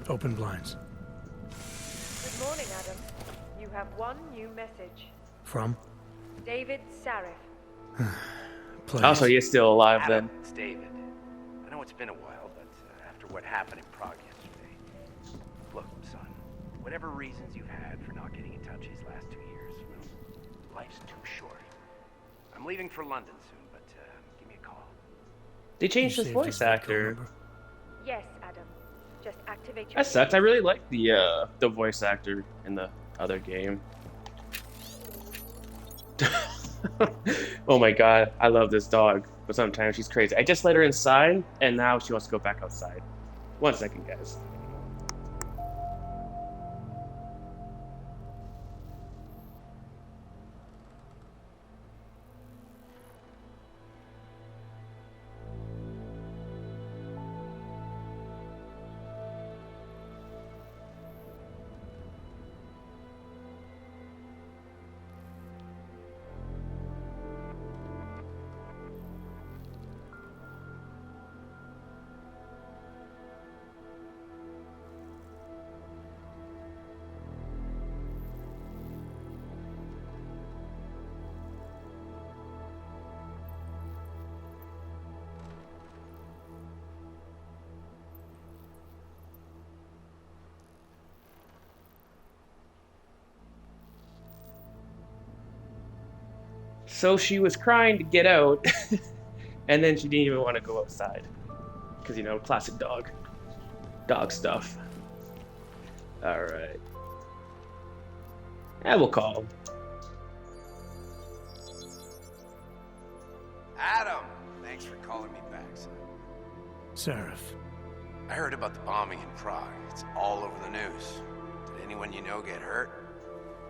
Open blinds. Good morning, Adam. You have one new message. From? David Sarif. Please. Also, you're still alive Adam, then. it's David. I know it's been a while, but after what happened in Prague yesterday... Look, son, whatever reasons you've had for not getting in touch these last 2 years, well, life's too short. I'm leaving for London soon, but give me a call. They changed his voice actor. Yes, Adam. Just activate your... That sucks. I really like the voice actor in the other game. Oh my god, I love this dog, but sometimes she's crazy. I just let her inside, and now she wants to go back outside. 1 second, guys. So she was crying to get out, and then she didn't even want to go outside. Because, you know, classic dog. Dog stuff. Alright. And we'll call him. Adam! Thanks for calling me back, son. Sarif. I heard about the bombing in Prague. It's all over the news. Did anyone you know get hurt?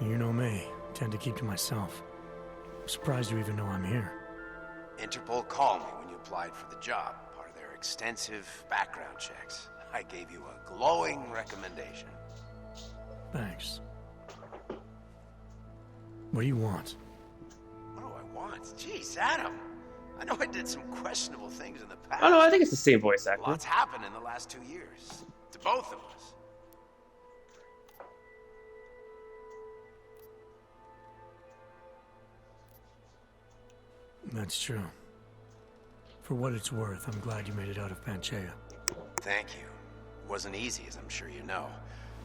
You know me. Tend to keep to myself. I'm surprised you even know I'm here. Interpol called me when you applied for the job, part of their extensive background checks. I gave you a glowing recommendation. Thanks. What do you want? What do I want? Jeez, Adam. I know I did some questionable things in the past. Oh no, I think it's the same voice actor. Lots happened in the last 2 years. To both of us. That's true. For what it's worth, I'm glad you made it out of Panchaea. Thank you. It wasn't easy, as I'm sure you know.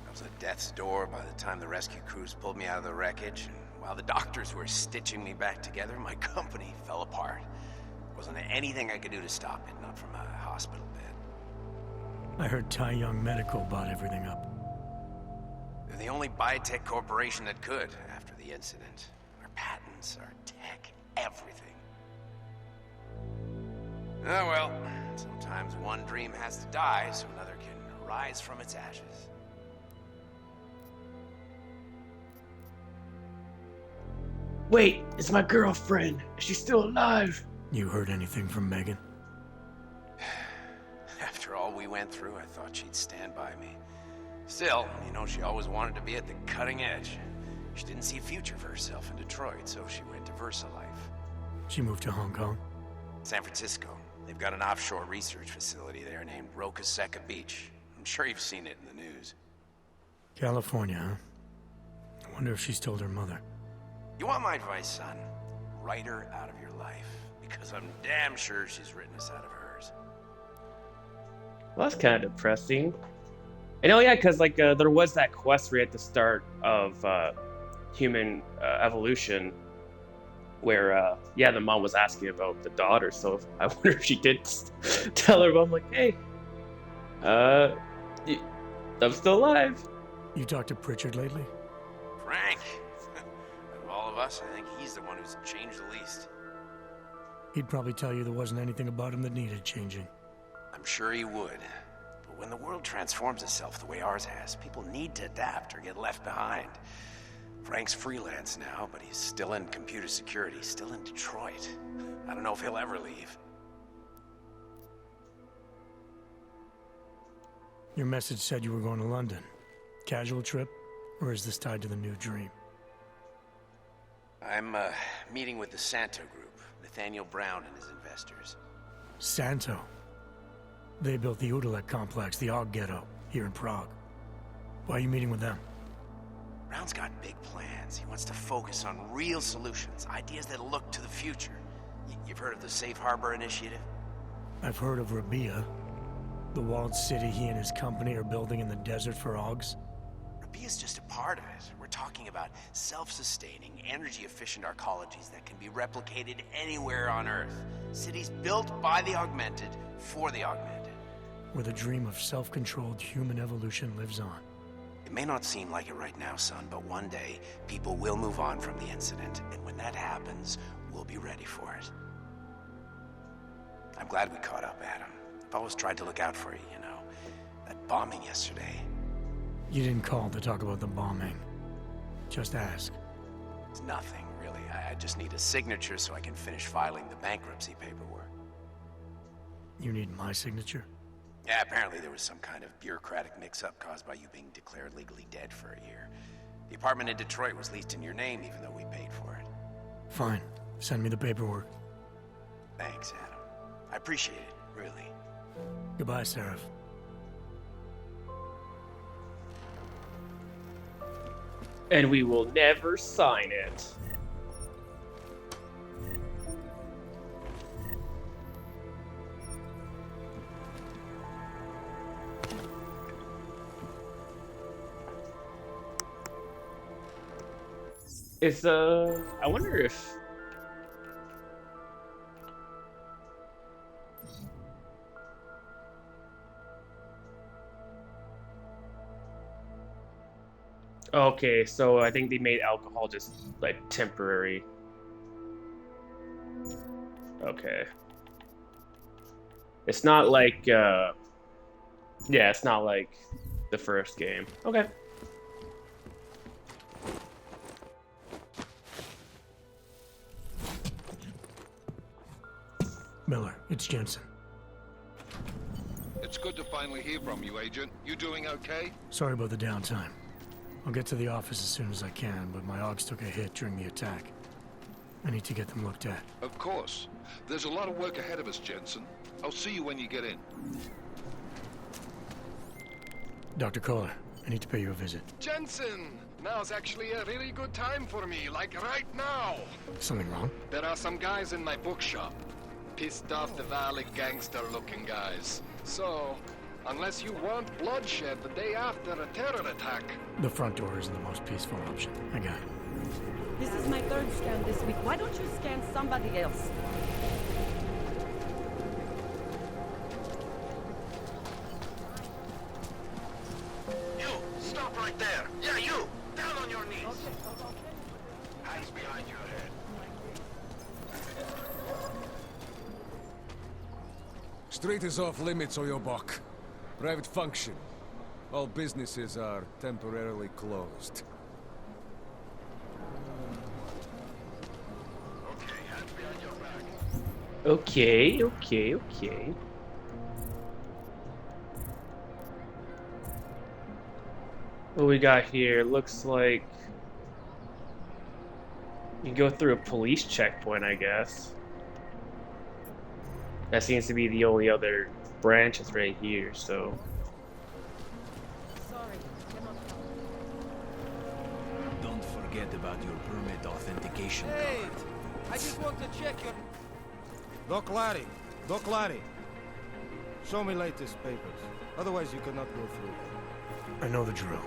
I was at death's door by the time the rescue crews pulled me out of the wreckage, and while the doctors were stitching me back together, my company fell apart. Wasn't anything I could do to stop it, not from a hospital bed. I heard Tai Young Medical bought everything up. They're the only biotech corporation that could after the incident. Our patents, our tech, everything. Oh well, sometimes one dream has to die so another can rise from its ashes. Wait, it's my girlfriend. She's still alive. You heard anything from Megan? After all we went through, I thought she'd stand by me. Still, you know, she always wanted to be at the cutting edge. She didn't see a future for herself in Detroit, so she went to VersaLife. She moved to Hong Kong? San Francisco. They've got an offshore research facility there named Roca Seca Beach. I'm sure you've seen it in the news. California, huh? I wonder if she's told her mother. You want my advice, son? Write her out of your life. Because I'm damn sure she's written us out of hers. Well, that's kind of depressing. And oh yeah, because like there was that quest right at the start of human evolution where yeah, the mom was asking about the daughter, so I wonder if she did tell her. But I'm like, hey, Uh, I'm still alive. You talked to Pritchard lately? Frank. Out of all of us, I think he's the one who's changed the least. He'd probably tell you there wasn't anything about him that needed changing. I'm sure he would. But when the world transforms itself the way ours has, people need to adapt or get left behind. Frank's freelance now, but he's still in computer security, still in Detroit. I don't know if he'll ever leave. Your message said you were going to London. Casual trip? Or is this tied to the new dream? I'm, meeting with the Santo Group, Nathaniel Brown and his investors. Santo? They built the Udalek complex, the Og ghetto, here in Prague. Why are you meeting with them? Brown's got big plans. He wants to focus on real solutions, ideas that look to the future. You've heard of the Safe Harbor Initiative? I've heard of Rabia, the walled city he and his company are building in the desert for Ogs. Rabia's just a part of it. We're talking about self-sustaining, energy-efficient arcologies that can be replicated anywhere on Earth. Cities built by the augmented, for the augmented. Where the dream of self-controlled human evolution lives on. It may not seem like it right now, son, but one day, people will move on from the incident, and when that happens, we'll be ready for it. I'm glad we caught up, Adam. I've always tried to look out for you, you know. That bombing yesterday. You didn't call to talk about the bombing. Just ask. It's nothing, really. I just need a signature so I can finish filing the bankruptcy paperwork. You need my signature? Yeah, apparently there was some kind of bureaucratic mix-up caused by you being declared legally dead for a year. The apartment in Detroit was leased in your name even though we paid for it. Fine. Send me the paperwork. Thanks, Adam. I appreciate it, really. Goodbye, Seraph. And we will never sign it. It's I wonder if okay, so I think they made alcohol just like temporary. Okay. It's not like yeah, it's not like the first game. Okay. Miller, it's Jensen. It's good to finally hear from you, Agent. You doing okay? Sorry about the downtime. I'll get to the office as soon as I can, but my Ogs took a hit during the attack. I need to get them looked at. Of course. There's a lot of work ahead of us, Jensen. I'll see you when you get in. Dr. Kohler, I need to pay you a visit. Jensen! Now's actually a really good time for me, like right now. Something wrong? There are some guys in my bookshop. Pissed off the Valley gangster-looking guys. So, unless you want bloodshed the day after a terror attack... The front door isn't the most peaceful option. I got it. This is my third scan this week. Why don't you scan somebody else? You! Stop right there! Yeah, you! Down on your knees! Hands behind your head. Street is off limits, Oyobok. Private function. All businesses are temporarily closed. Okay. What we got here looks like you go through a police checkpoint, I guess. That seems to be the only other branches right here, so. Sorry, Don't forget about your permit authentication Hey! card. I just want to check your... Doc Larry. Show me latest papers. Otherwise you cannot go through. I know the drill.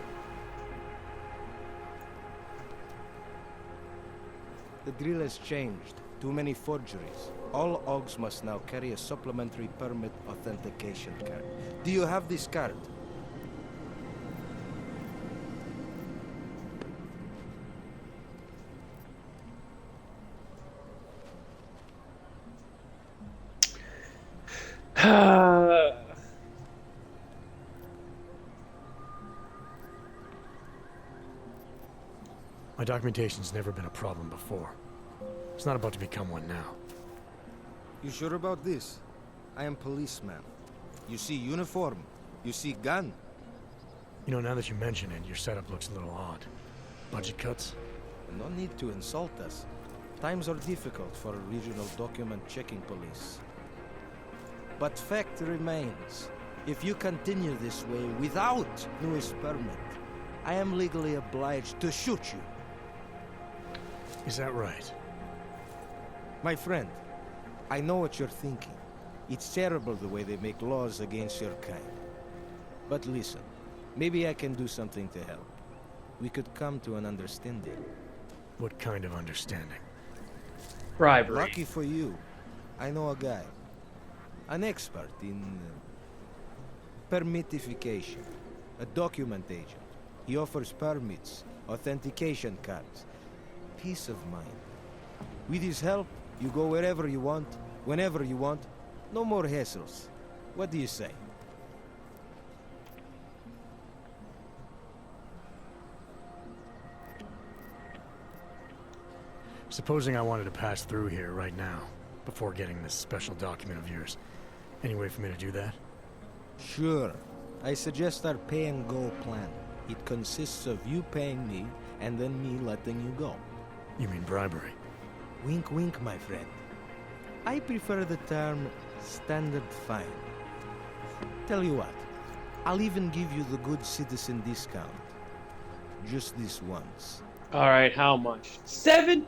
The drill has changed. Too many forgeries. All OGs must now carry a supplementary permit authentication card. Do you have this card? My documentation's never been a problem before. It's not about to become one now. You sure about this? I am policeman. You see uniform. You see gun. You know, now that you mention it, your setup looks a little odd. Budget cuts? No need to insult us. Times are difficult for a regional document checking police. But fact remains, if you continue this way without newest permit, I am legally obliged to shoot you. Is that right? My friend, I know what you're thinking. It's terrible the way they make laws against your kind. But listen, maybe I can do something to help. We could come to an understanding. What kind of understanding? Bribery. Lucky for you, I know a guy. An expert in permitification. A document agent. He offers permits, authentication cards. Peace of mind. With his help, you go wherever you want, whenever you want. No more hassles. What do you say? Supposing I wanted to pass through here right now, before getting this special document of yours. Any way for me to do that? Sure. I suggest our pay-and-go plan. It consists of you paying me, and then me letting you go. You mean bribery? Wink, wink, my friend. I prefer the term standard fine. Tell you what, I'll even give you the good citizen discount. Just this once. Alright, how much? 7?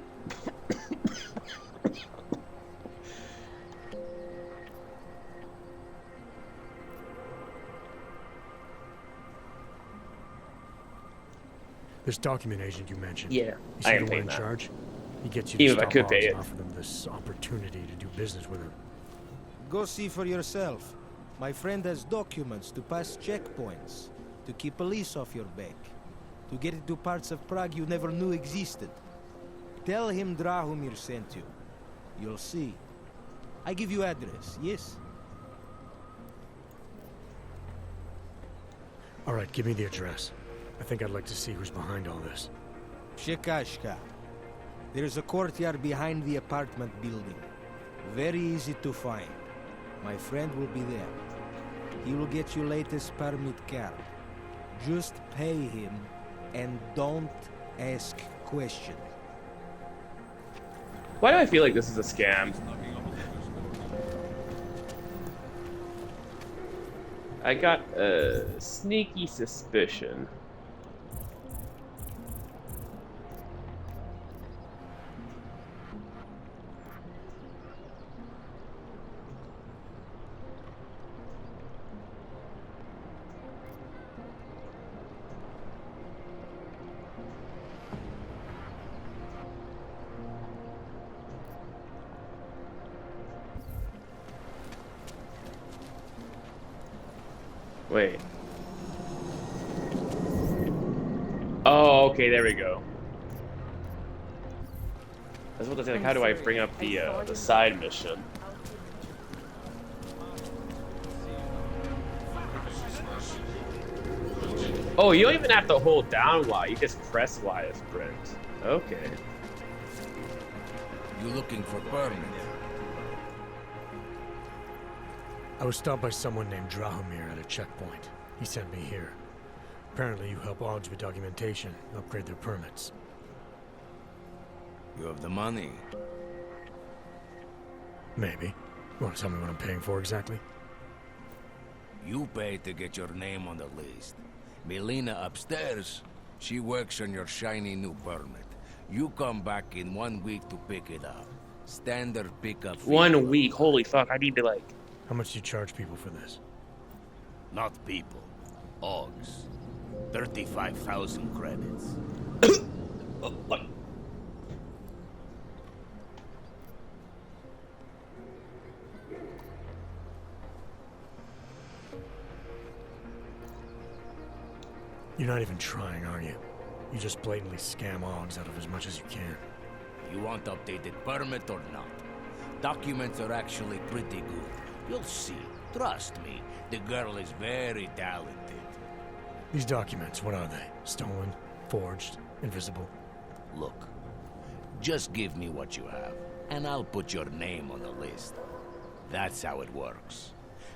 This document agent you mentioned. Yeah, you see I the am one paying in that. charge? He gets you Even to if I stop could pay odds it. and offer them this opportunity to do business with him. Go see for yourself. My friend has documents to pass checkpoints, to keep police off your back, to get into parts of Prague you never knew existed. Tell him Drahomir sent you. You'll see. I give you address, yes? All right, give me the address. I think I'd like to see who's behind all this. Shekashka. There's a courtyard behind the apartment building. Very easy to find. My friend will be there. He will get you latest permit card. Just pay him and don't ask questions. Why do I feel like this is a scam? I got a sneaky suspicion. Wait. Oh, okay, there we go. I was about to say, like, how do I bring up the side mission? Oh, you don't even have to hold down Y, you just press Y to sprint. Okay. You looking for permit? I was stopped by someone named Drahomir at a checkpoint. He sent me here. Apparently you help OGs with documentation, upgrade their permits. You have the money? Maybe. You want to tell me what I'm paying for exactly? You pay to get your name on the list. Melina upstairs, she works on your shiny new permit. You come back in 1 week to pick it up. Standard pickup fee. 1 week, holy fuck, I need to like... How much do you charge people for this? Not people. OGs. 35,000 credits. not even trying, are you? You just blatantly scam Augs out of as much as you can. You want updated permit or not? Documents are actually pretty good. You'll see. Trust me, the girl is very talented. These documents, what are they? Stolen? Forged? Invisible? Look, just give me what you have, and I'll put your name on the list. That's how it works.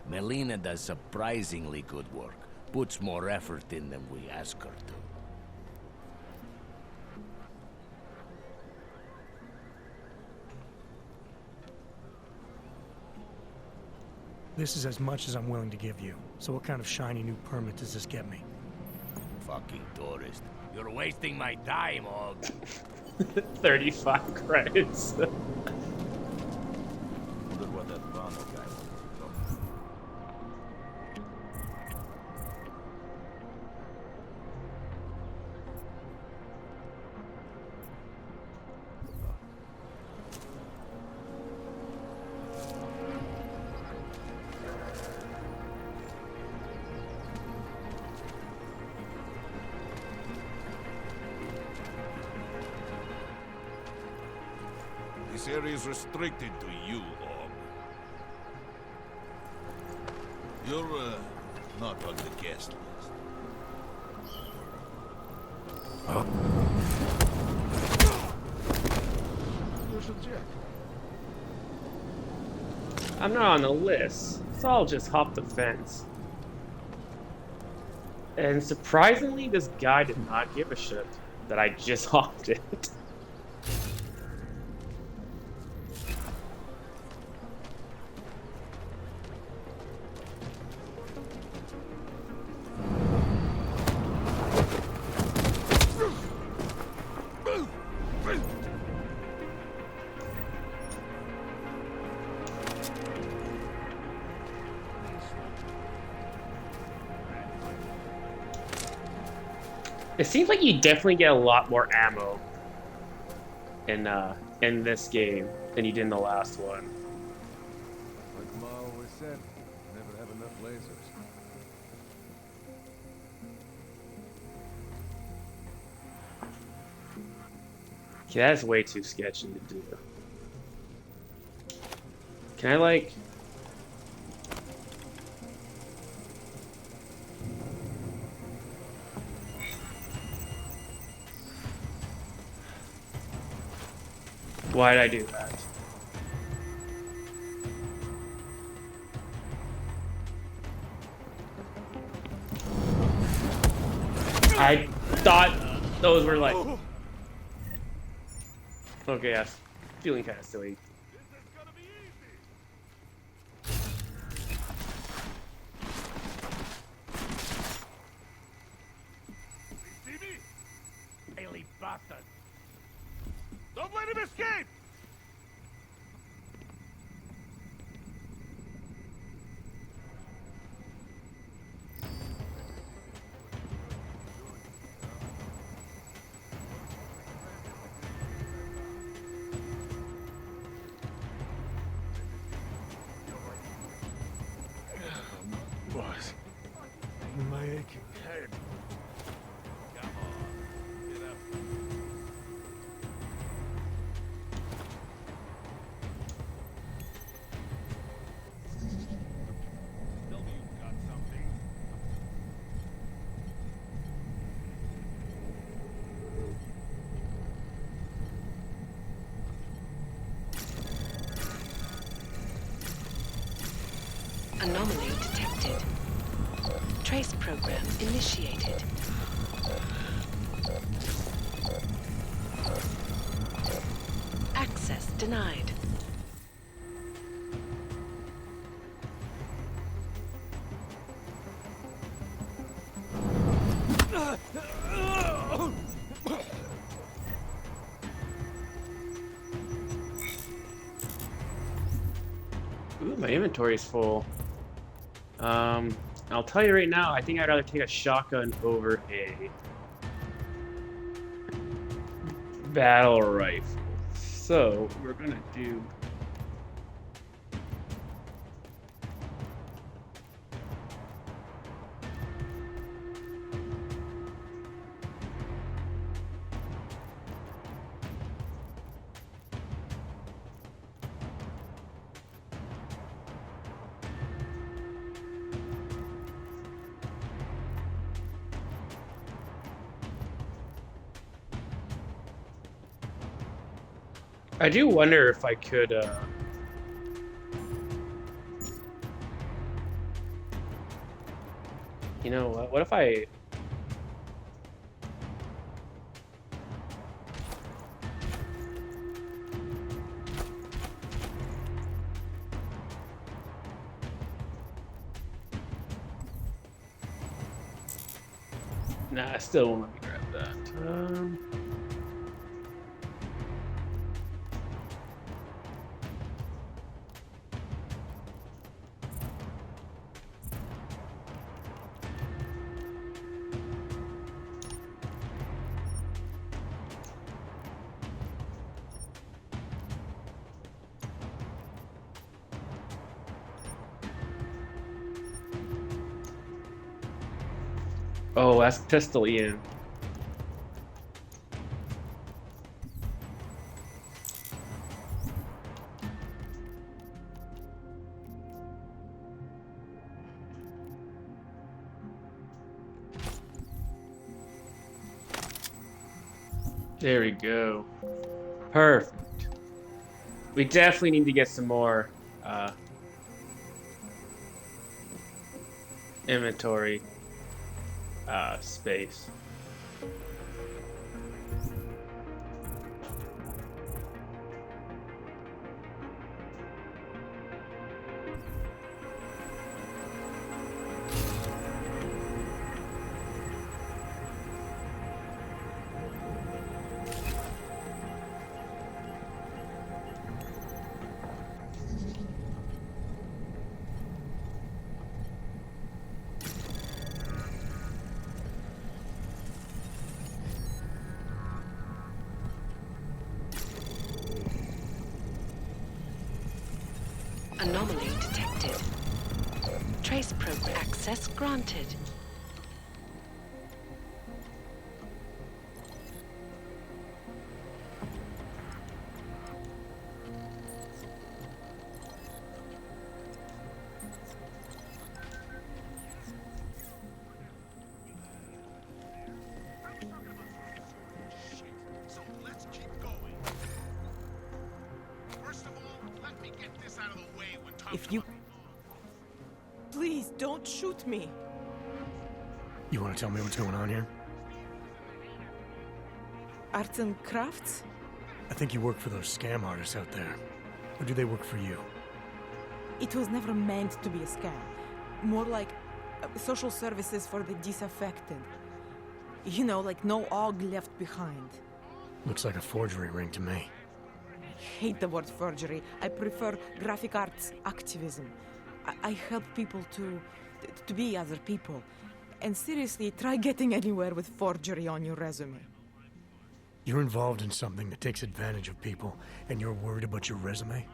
Melina does surprisingly good work. Puts more effort in than we ask her to. This is as much as I'm willing to give you. So what kind of shiny new permit does this get me? Fucking tourist. You're wasting my time, Og. 35 credits. Wonder what that Bono guy wants. This area is restricted to you, Og. You're, not on the guest list. Huh? I'm not on the list, so I'll just hop the fence. And surprisingly, this guy did not give a shit that I just hopped it. It seems like you definitely get a lot more ammo in this game than you did in the last one. Like Ma always said, never have enough lasers. Okay, that's way too sketchy to do. Can I, like... Why did I do that? I thought those were like... Okay, yeah, feeling kind of silly. Bailey bastard! Don't let him escape! Boss, my aching head. Come on, get up. Tell me you've got something. Anomaly detected. Trace program initiated. Access denied. Ooh, my inventory is full. I'll tell you right now, I think I'd rather take a shotgun over a battle rifle. So, we're gonna do... I do wonder if I could, you know what if I... Nah, I still won't let me grab that. Oh, that's Pistol Ian. There we go. Perfect. We definitely need to get some more inventory space. Anomaly detected. Trace probe access granted. If you... Please, don't shoot me. You want to tell me what's going on here? Arts and crafts? I think you work for those scam artists out there. Or do they work for you? It was never meant to be a scam. More like social services for the disaffected. You know, like no og left behind. Looks like a forgery ring to me. I hate the word forgery. I prefer graphic arts activism. I help people to be other people. And seriously, try getting anywhere with forgery on your resume. You're involved in something that takes advantage of people, and you're worried about your resume?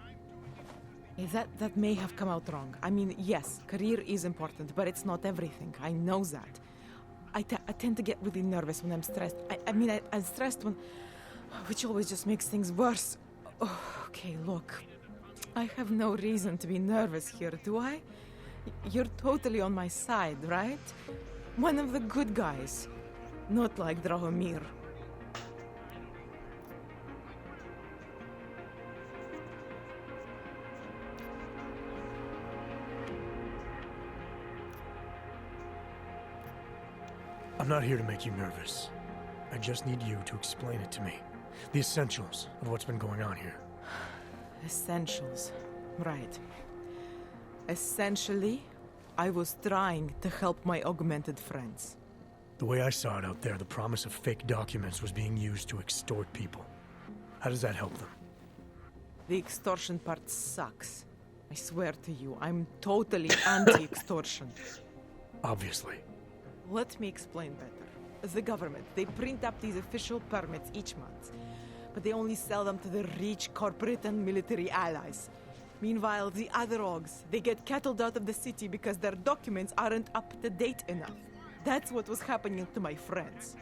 That may have come out wrong. I mean, yes, career is important, but it's not everything. I know that. I tend to get really nervous when I'm stressed. I'm stressed when... which always just makes things worse. Oh, okay, look. I have no reason to be nervous here, do I? You're totally on my side, right? One of the good guys. Not like Drahomir. I'm not here to make you nervous. I just need you to explain it to me. The essentials of what's been going on here. Essentials. Right. Essentially, I was trying to help my augmented friends. The way I saw it out there, the promise of fake documents was being used to extort people. How does that help them? The extortion part sucks. I swear to you, I'm totally anti-extortion. Obviously. Let me explain better. The government, they print up these official permits each month, but they only sell them to the rich corporate and military allies. Meanwhile, the other Augs, they get cattled out of the city because their documents aren't up to date enough. That's what was happening to my friends.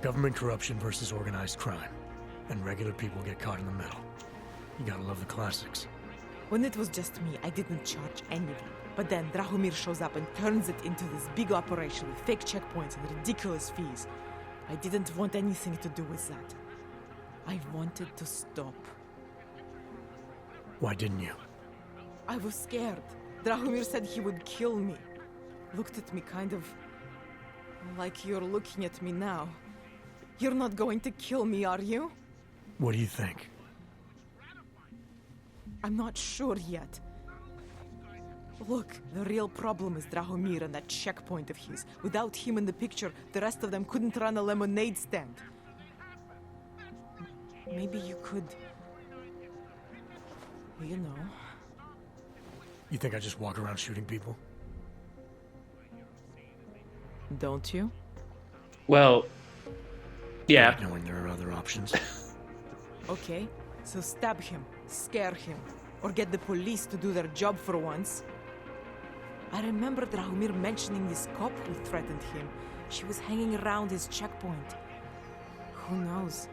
Government corruption versus organized crime. And regular people get caught in the middle. You gotta love the classics. When it was just me, I didn't charge anyone. But then Drahomir shows up and turns it into this big operation with fake checkpoints and ridiculous fees. I didn't want anything to do with that. I wanted to stop. Why didn't you? I was scared. Drahomir said he would kill me. Looked at me kind of like you're looking at me now. You're not going to kill me, are you? What do you think? I'm not sure yet. Look, the real problem is Drahomir and that checkpoint of his. Without him in the picture, the rest of them couldn't run a lemonade stand. Maybe you could... You know... You think I just walk around shooting people? Don't you? Well, yeah. Not knowing there are other options. Okay, so stab him, scare him, or get the police to do their job for once. I remember Drahomir mentioning this cop who threatened him. She was hanging around his checkpoint. Who knows?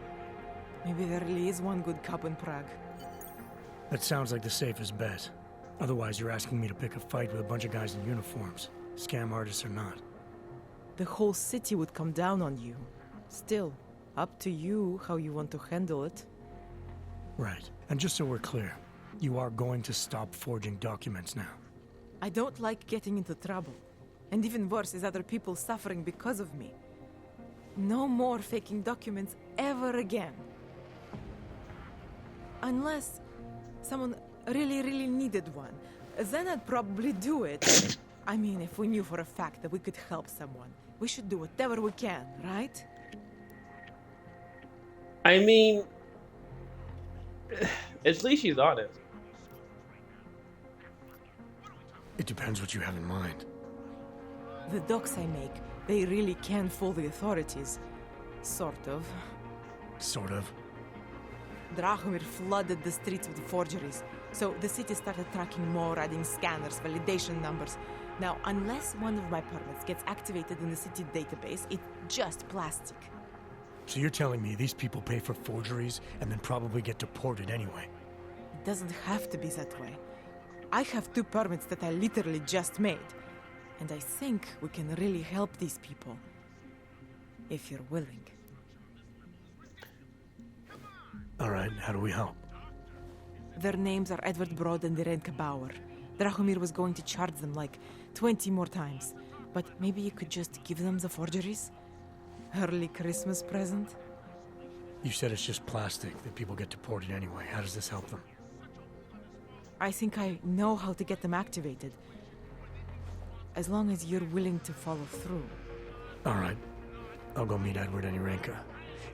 Maybe there really is one good cop in Prague. That sounds like the safest bet. Otherwise, you're asking me to pick a fight with a bunch of guys in uniforms, scam artists or not. The whole city would come down on you. Still, up to you how you want to handle it. Right. And just so we're clear, you are going to stop forging documents now. I don't like getting into trouble. And even worse is other people suffering because of me. No more faking documents ever again. Unless someone really needed one. Then I'd probably do it. I mean, if we knew for a fact that we could help someone, we should do whatever we can, right? I mean, at least she's honest. It depends what you have in mind. The docs I make, they really can fool the authorities. Sort of. Sort of. Drahomir flooded the streets with forgeries, so the city started tracking more, adding scanners, validation numbers. Now, unless one of my permits gets activated in the city database, it's just plastic. So you're telling me these people pay for forgeries and then probably get deported anyway? It doesn't have to be that way. I have 2 permits that I literally just made. And I think we can really help these people. If you're willing. Alright, how do we help? Their names are Edward Broad and Irenka Bauer. Drahomir was going to charge them like 20 more times. But maybe you could just give them the forgeries? Early Christmas present? You said it's just plastic, that people get deported anyway. How does this help them? I think I know how to get them activated. As long as you're willing to follow through. Alright. I'll go meet Edward and Irenka.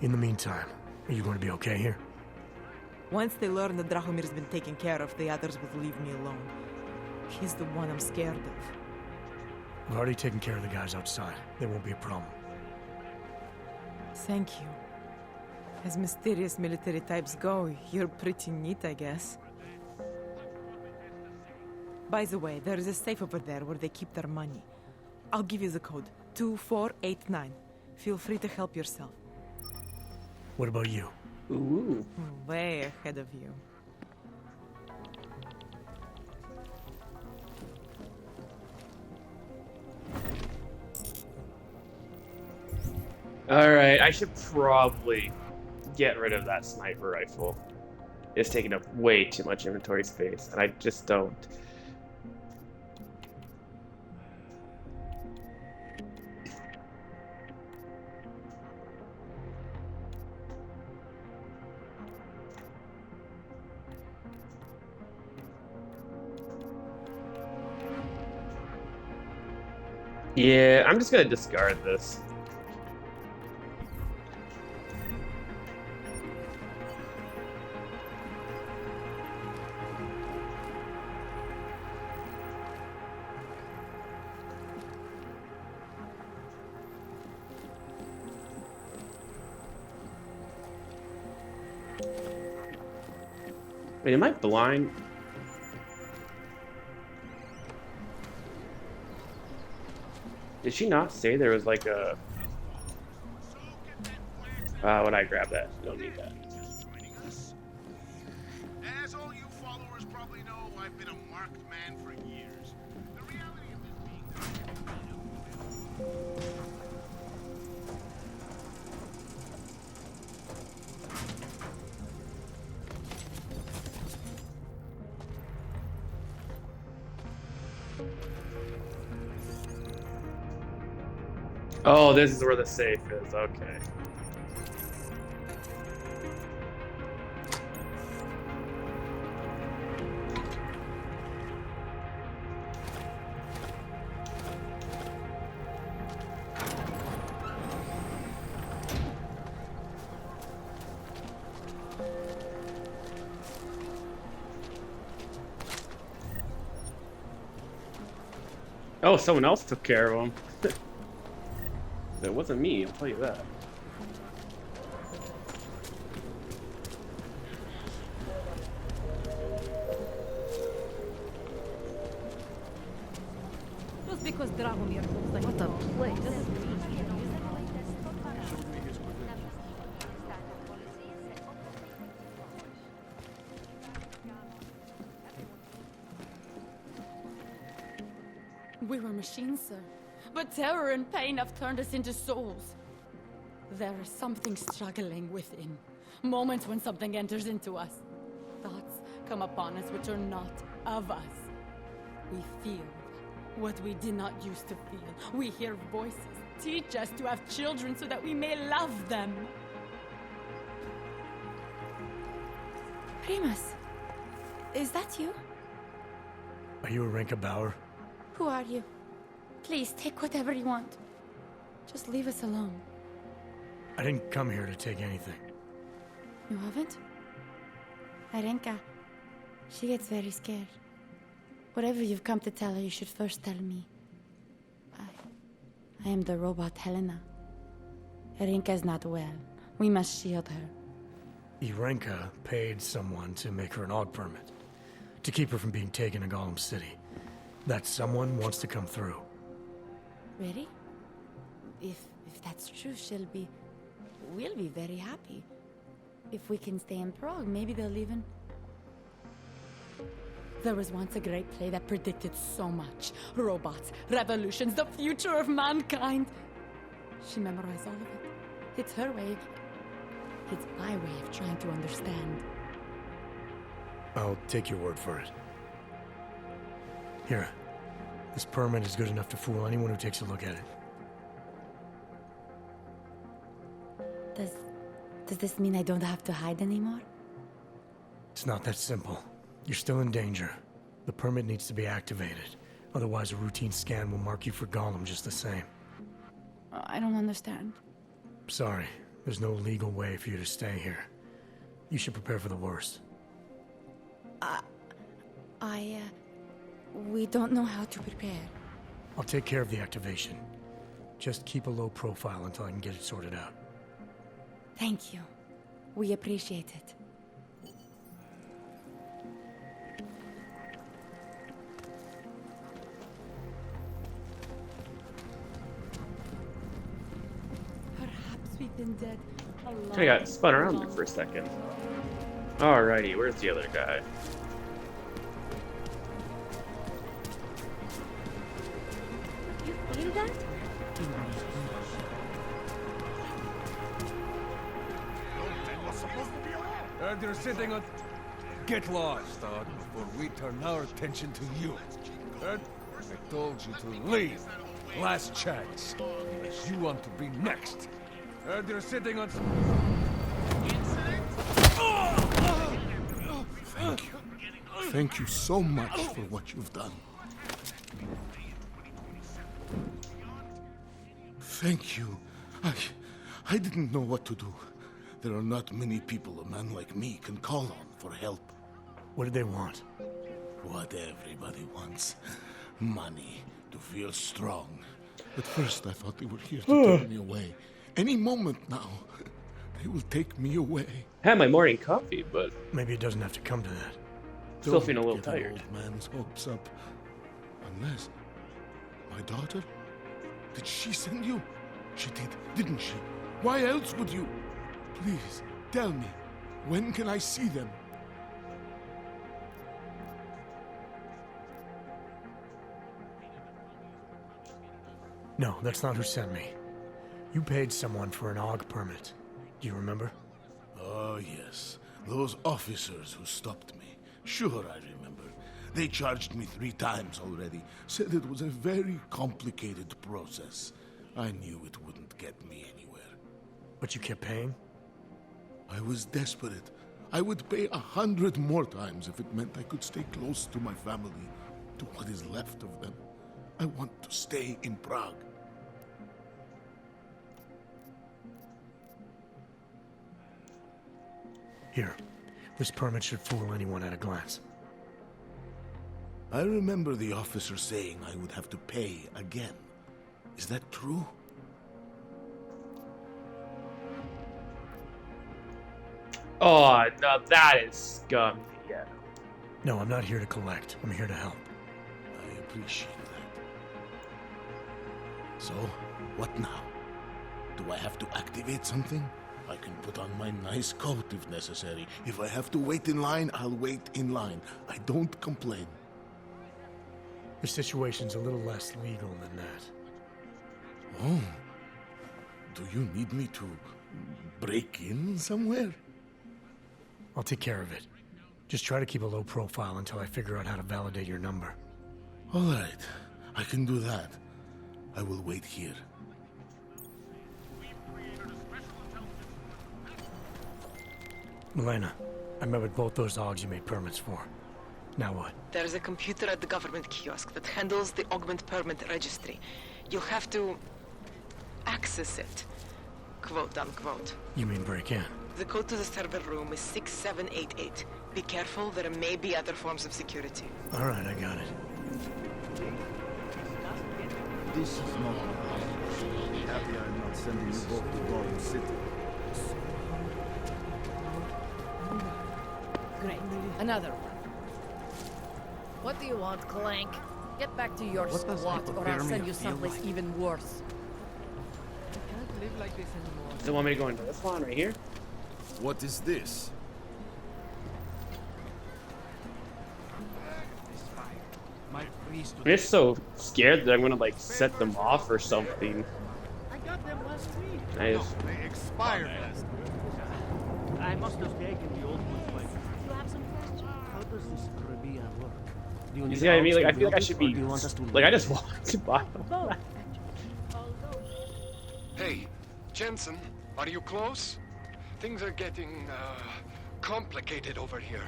In the meantime, are you going to be okay here? Once they learn that Drahomir's been taken care of, the others will leave me alone. He's the one I'm scared of. I've already taken care of the guys outside. There won't be a problem. Thank you. As mysterious military types go, you're pretty neat, I guess. By the way, there is a safe over there where they keep their money. I'll give you the code. 2489. Feel free to help yourself. What about you? Ooh. Way ahead of you. Alright, I should probably get rid of that sniper rifle. It's taking up way too much inventory space, and I just don't. Yeah, I'm just gonna discard this. Wait, am I blind? Did she not say there was like a... would I grab that? Don't need that. As all you followers probably know, man for years. The reality of this being Oh, this is where the safe is. Okay. Oh, someone else took care of him. It wasn't me, I'll tell you that. Just because Dragomir looks like what a place doesn't mean We were machines, sir. But terror and pain have turned us into souls. There is something struggling within. Moments when something enters into us. Thoughts come upon us which are not of us. We feel what we did not used to feel. We hear voices teach us to have children so that we may love them. Primus, is that you? Are you Arenka Bauer? Who are you? Please, take whatever you want. Just leave us alone. I didn't come here to take anything. You haven't? Arenka, she gets very scared. Whatever you've come to tell her, you should first tell me. I am the robot Helena. Arenka is not well. We must shield her. Arenka paid someone to make her an AUG permit. To keep her from being taken to Golem City. That someone wants to come through. Really? If that's true, we'll be very happy. If we can stay in Prague, maybe they'll even... There was once a great play that predicted so much. Robots, revolutions, the future of mankind. She memorized all of it. It's her way. It's my way of trying to understand. I'll take your word for it. Here. This permit is good enough to fool anyone who takes a look at it. Does this mean I don't have to hide anymore? It's not that simple. You're still in danger. The permit needs to be activated. Otherwise, a routine scan will mark you for Golem just the same. I don't understand. Sorry. There's no legal way for you to stay here. You should prepare for the worst. We don't know how to prepare. I'll take care of the activation. Just keep a low profile until I can get it sorted out. Thank you. We appreciate it. Perhaps we've been dead a long I got spun around there for a second. Alrighty, where's the other guy? You feel that? They're sitting on... Get lost, Dog, before we turn our attention to you. I told you to leave. Last chance. Unless you want to be next. They're sitting on... Thank you. Thank you so much for what you've done. Thank you. I didn't know what to do. There are not many people a man like me can call on for help. What did they want? What everybody wants. Money. To feel strong. At first I thought they were here to take me away. Any moment now, they will take me away. I had my morning coffee, but... Maybe it doesn't have to come to that. Still feeling a little Don't get tired. Old man's hopes up. Unless... My daughter? Did she send you? She did, didn't she? Why else would you? Please, tell me. When can I see them? No, that's not who sent me. You paid someone for an AUG permit. Do you remember? Oh, yes. Those officers who stopped me. Sure, I remember. They charged me 3 times already. Said it was a very complicated process. I knew it wouldn't get me anywhere. But you kept paying? I was desperate. I would pay 100 more times if it meant I could stay close to my family, to what is left of them. I want to stay in Prague. Here. This permit should fool anyone at a glance. I remember the officer saying I would have to pay again. Is that true? Oh, no, that is scummy. Yeah. No, I'm not here to collect. I'm here to help. I appreciate that. So, what now? Do I have to activate something? I can put on my nice coat if necessary. If I have to wait in line, I'll wait in line. I don't complain. The situation's a little less legal than that. Oh. Do you need me to break in somewhere? I'll take care of it. Just try to keep a low profile until I figure out how to validate your number. All right. I can do that. I will wait here. Milena, I met with both those AUGs you made permits for. Now what? There's a computer at the government kiosk that handles the augment permit registry. You'll have to access it, quote unquote. You mean break in? The code to the server room is 6788. Be careful, there may be other forms of security. All right, I got it. This is not happy I'm not sending you both to Gotham City. Great. Another one. What do you want, Clank? Get back to your What does squat, or I'll hypothermia send you feel someplace like? even worse. I can't live like this anymore. Does it want me to go into this one right here? What is this? My priest. I'm just so scared that I'm gonna like set them off or something. I got them last week. I just... They expired last I must have taken the old ones like. You have some questions? How does this Caribbean work? Do You need see what I mean? Like, I to feel like I build should it, be... or do you want us to Like, I just walked by them. Hey, Jensen, are you close? Things are getting, complicated over here.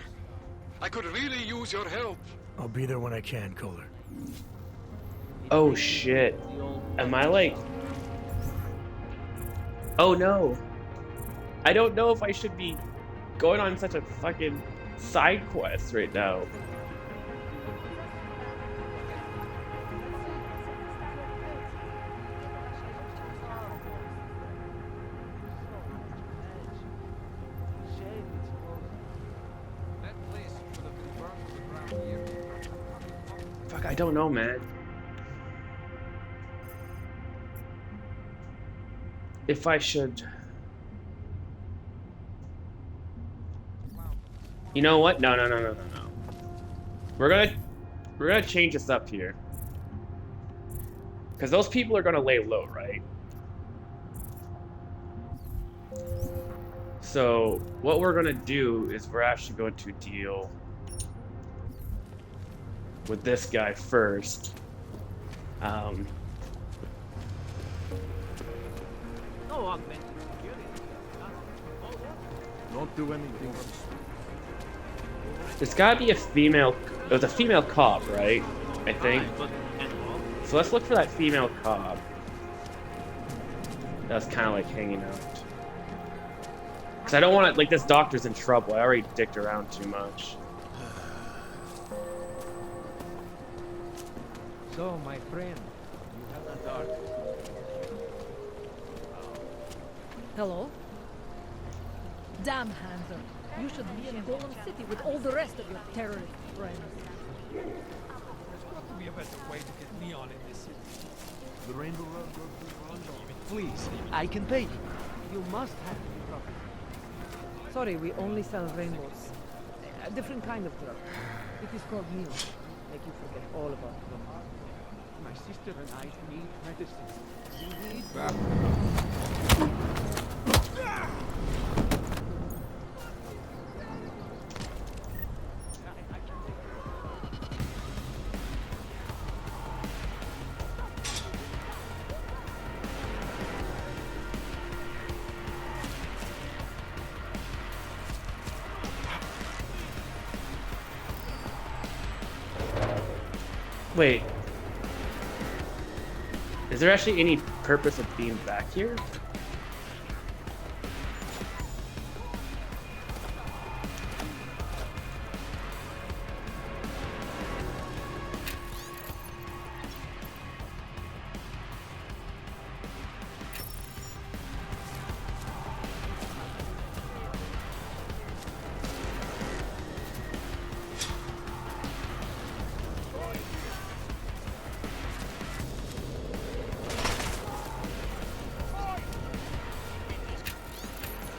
I could really use your help. I'll be there when I can, Kohler. Oh shit. Am I like... Oh no. I don't know if I should be going on such a fucking side quest right now. Fuck, I don't know, man. If I should... You know what? No. We're gonna change this up here. Because those people are gonna lay low, right? So, what we're gonna do is we're actually going to deal with this guy first. No augmented security. Don't do anything. There's gotta be a female... There's a female cop, right? I think. So let's look for that female cop. That's kind of like hanging out. Because I don't want to... Like, this doctor's in trouble. I already dicked around too much. So, my friend, you have a dark. Hello? Damn, Hunter. You should be in Golem City with all the rest of your terrorist friends. There's got to be a better way to get neon in this city. The Rainbow Road goes through London. Please, I can pay you. You must have the drug. Sorry, we only sell rainbows. A different kind of drug. It is called neon. Make you forget all about them. My My sister and I need medicine. We need... Wait. Is there actually any purpose of being back here?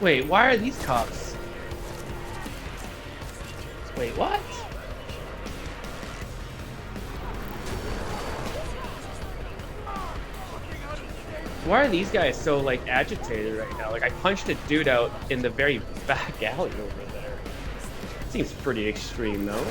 Wait, why are these cops? Wait, what? Why are these guys so, like, agitated right now? Like, I punched a dude out in the very back alley over there. Seems pretty extreme, though.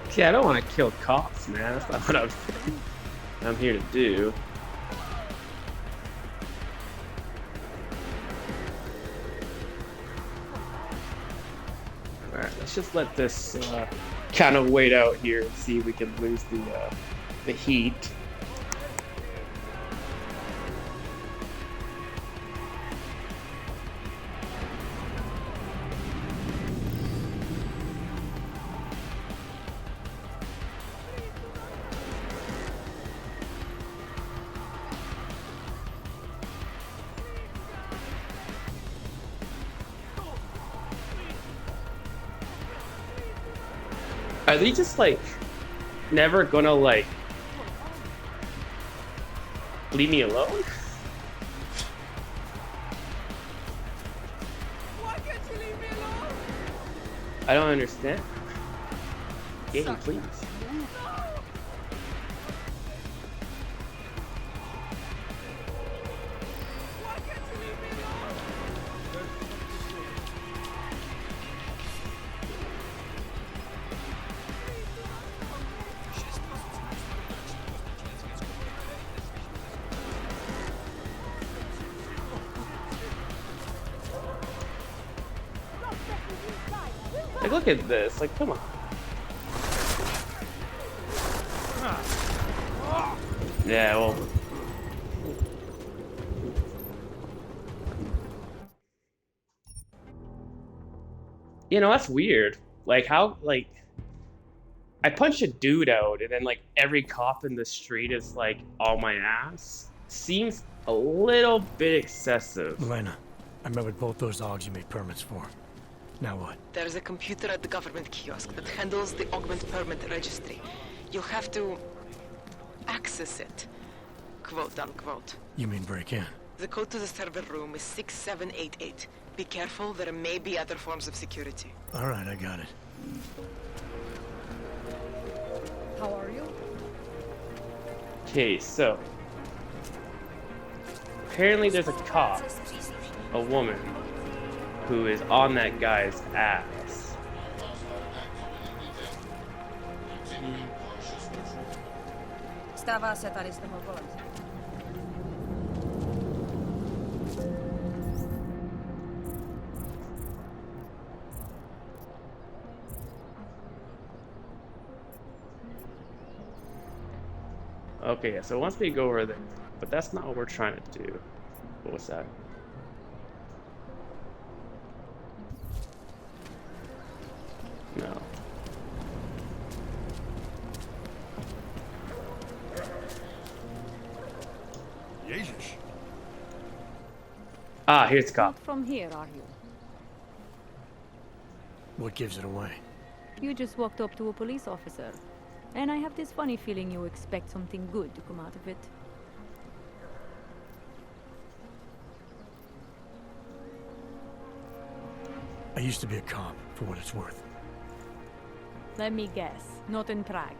See, I don't want to kill cops, man. That's not what I'm here to do. Alright, let's just let this kind of wait out here and see if we can lose the heat. Are they just like never gonna like leave me alone? Why can't you leave me alone? I don't understand. Game, please. Like, look at this. Like, come on. Yeah, well. You know, that's weird. Like, how, like, I punched a dude out, and then, like, every cop in the street is, like, on my ass. Seems a little bit excessive. Elena, I met with both those dogs you made permits for. Now what? There's a computer at the government kiosk that handles the augment permit registry. You'll have to access it, quote unquote. You mean break in? The code to the server room is 6788. Be careful, there may be other forms of security. All right, I got it. How are you? Okay, so apparently there's a cop, a woman, who is on that guy's ass. Stává se tady s toho kolem. Okay, yeah, so it wants me to go over there, but that's not what we're trying to do. What was that? No. Ah, here's the cop. Not from here, are you? What gives it away? You just walked up to a police officer. And I have this funny feeling you expect something good to come out of it. I used to be a cop, for what it's worth. Let me guess. Not in Prague.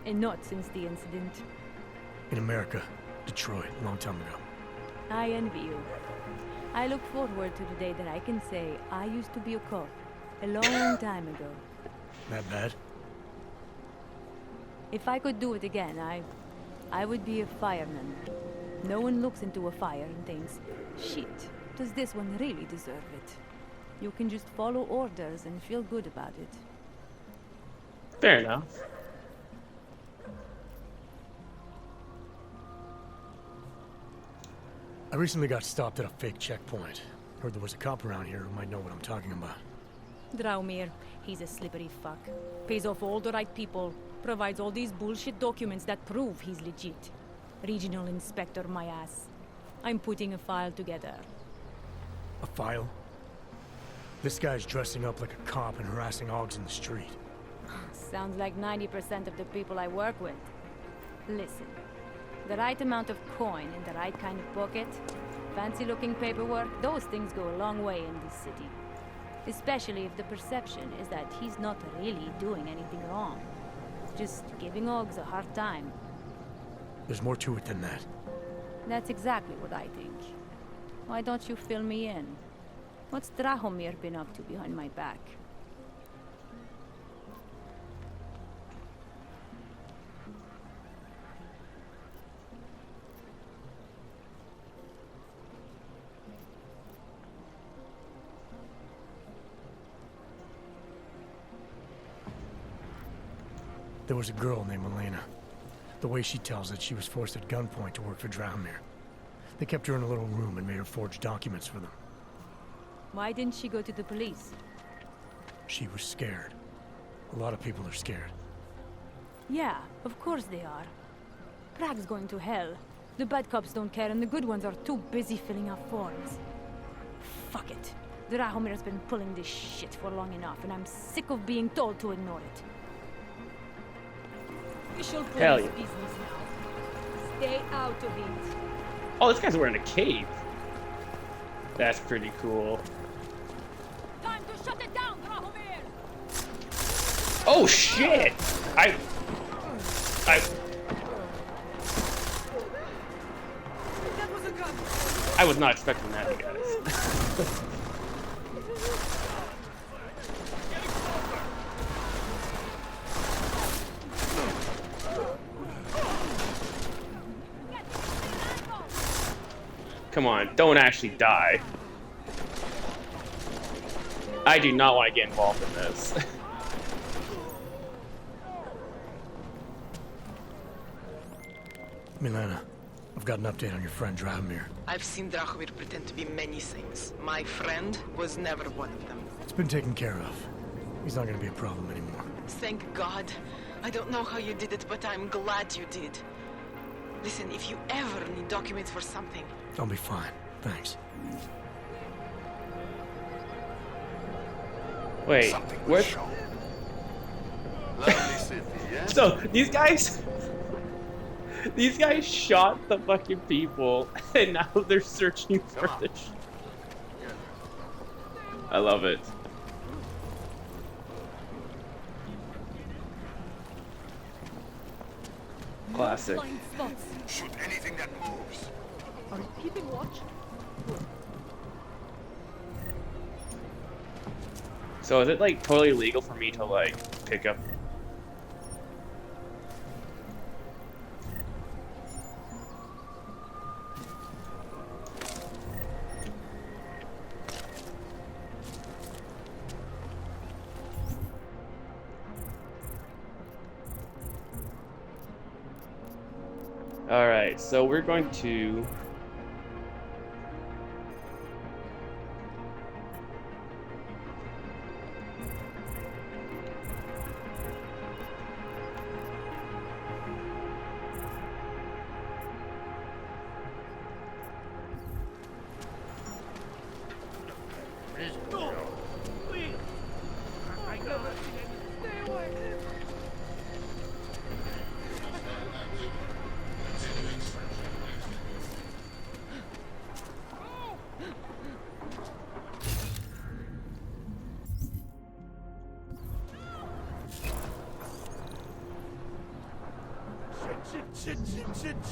And not since the incident. In America. Detroit, a long time ago. I envy you. I look forward to the day that I can say I used to be a cop. A long time ago. That bad? If I could do it again, I would be a fireman. No one looks into a fire and thinks, shit, does this one really deserve it? You can just follow orders and feel good about it. Fair enough. I recently got stopped at a fake checkpoint. Heard there was a cop around here who might know what I'm talking about. Draumir, he's a slippery fuck. Pays off all the right people. Provides all these bullshit documents that prove he's legit. Regional inspector, my ass. I'm putting a file together. A file? This guy's dressing up like a cop and harassing hogs in the street. Sounds like 90% of the people I work with. Listen, the right amount of coin in the right kind of pocket, fancy-looking paperwork, those things go a long way in this city. Especially if the perception is that he's not really doing anything wrong. Just giving hogs a hard time. There's more to it than that. That's exactly what I think. Why don't you fill me in? What's Drahomir been up to behind my back? There was a girl named Elena. The way she tells it, she was forced at gunpoint to work for Drahomir. They kept her in a little room and made her forge documents for them. Why didn't she go to the police? She was scared. A lot of people are scared. Yeah, of course they are. Prague's going to hell. The bad cops don't care and the good ones are too busy filling out forms. Fuck it. Drahomir's been pulling this shit for long enough and I'm sick of being told to ignore it. We shall police Hell yeah. business now. Stay out of it. Oh, this guy's wearing a cape. That's pretty cool. Time to shut it down, Drahomir! Oh shit! I was not expecting that, you guys. Come on, don't actually die. I do not want to get involved in this. Milena, I've got an update on your friend Drahomir. I've seen Drahomir pretend to be many things. My friend was never one of them. It's been taken care of. He's not gonna be a problem anymore. Thank God. I don't know how you did it, but I'm glad you did. Listen, if you ever need documents for something... I'll be fine. Thanks. Wait, what? So, these guys shot the fucking people, and now they're searching for the shit. I love it. Classic. Blind spots. Shoot anything that moves. Are you keeping watch? So is it like totally legal for me to like pick up? All right, so we're going to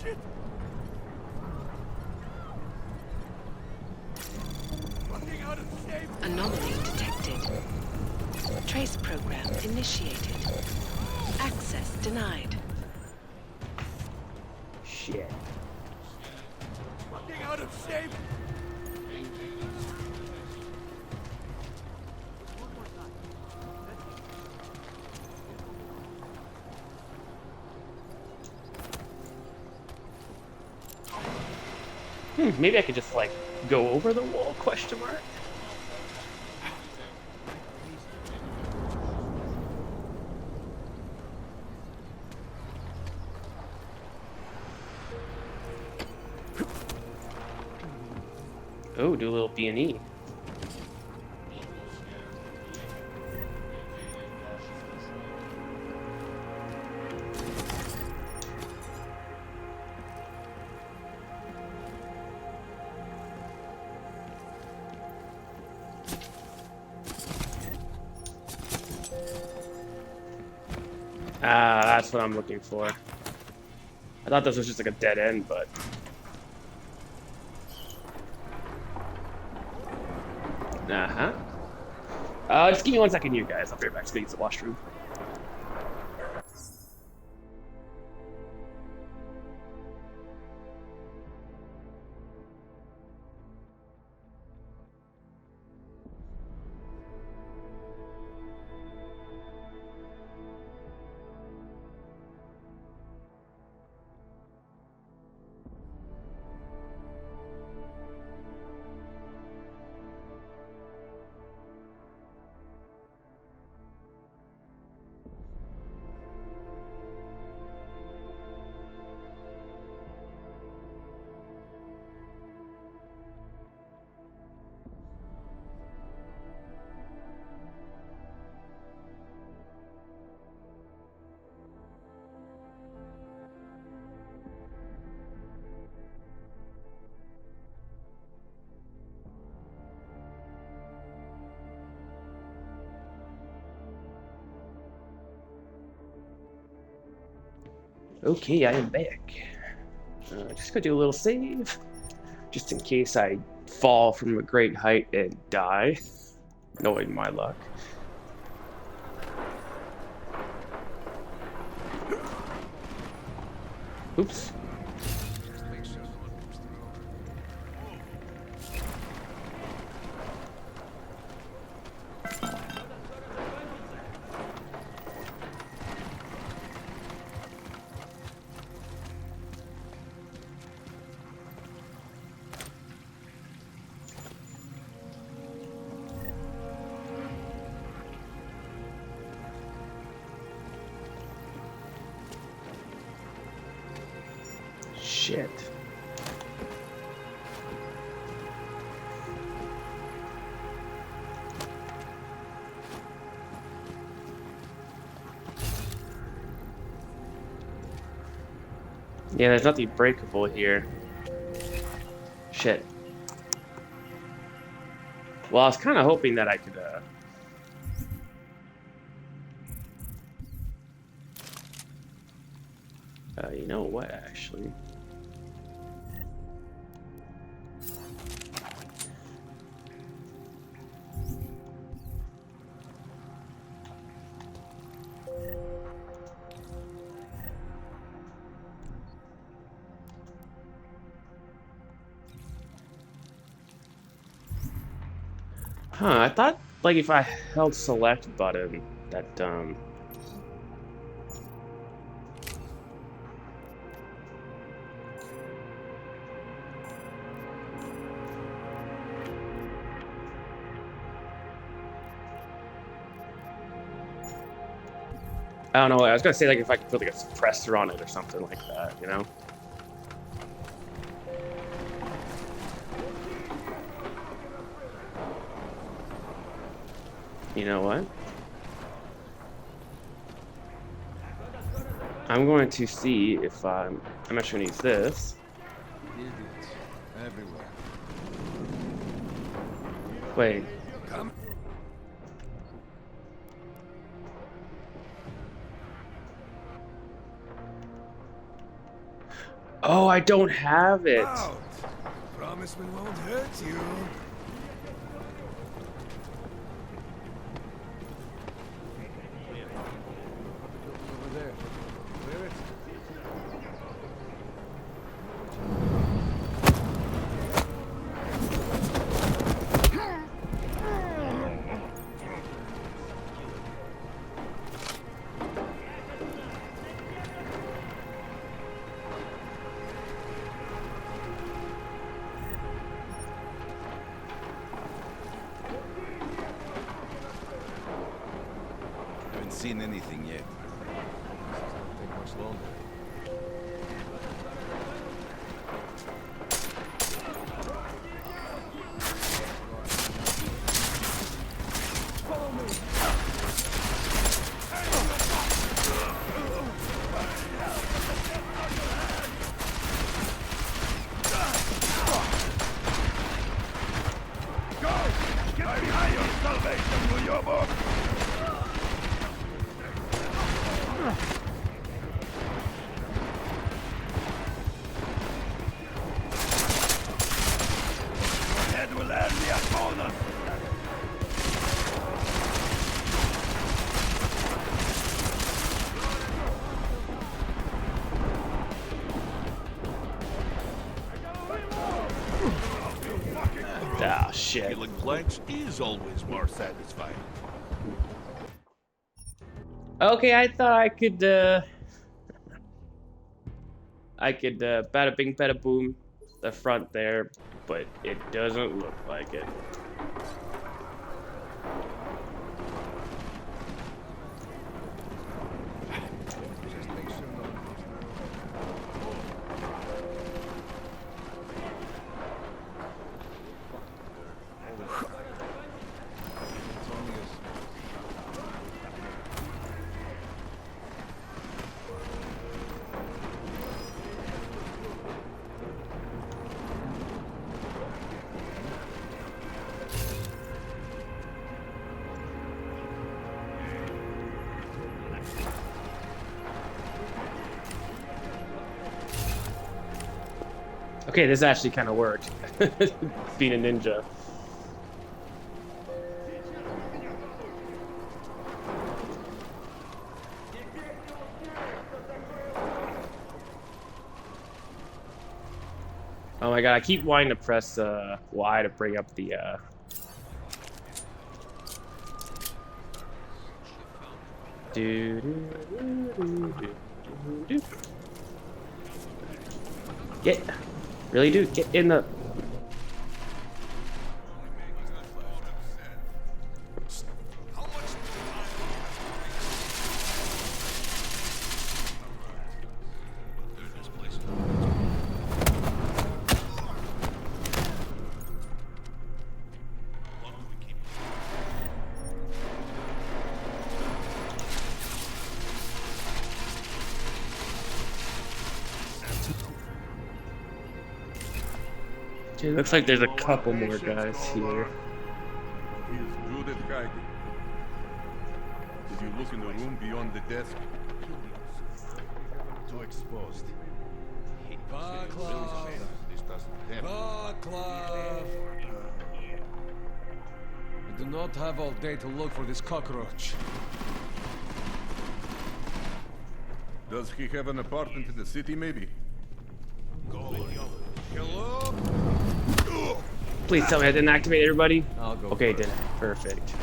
Shit. Fucking out of shape. Anomaly detected. Trace program initiated. Access denied. Shit. Fucking out of shape. Maybe I could just like go over the wall? Question mark. Oh, do a little B&E. Ah, that's what I'm looking for. I thought this was just like a dead end, but... Just give me 1 second, you guys. I'll be right back to use the washroom. Okay, I am back. Just gonna do a little save, just in case I fall from a great height and die, knowing my luck. Oops. Shit. Yeah, there's nothing breakable here. Shit. Well, I was kind of hoping that I could, you know what, actually? Huh, I thought, like, if I held select button, that, I don't know, I was gonna say, like, if I could put, like, a suppressor on it or something like that, you know? You know what? I'm going to see if I'm actually gonna use this. Idiots everywhere. Wait. Come. Oh, I don't have it. Out. Promise we won't hurt you. Over there. Clear it. Haven't seen anything yet. This is gonna take much longer. Follow me. Go! Get behind your salvation, will you, Bob? Head will end the opponent. Ah, shit. Killing planks is always more satisfying. Okay, I thought I could bada bing bada boom the front there, but it doesn't look like it. Just make sure no one comes through. It's only a Okay, this actually kind of worked. Being a ninja. Oh my god, I keep wanting to press Y to bring up the do, do, do, do, do, do. Get, really, dude, get in the. Dude, looks like there's a couple more guys here. He is good at hiding. Did you look in the room beyond the desk? Too exposed. Vaclav! This doesn't happen. Vaclav! I do not have all day to look for this cockroach. Does he have an apartment in the city, maybe? Hello? Please tell me I didn't activate everybody. I'll go. Okay, did it. Perfect.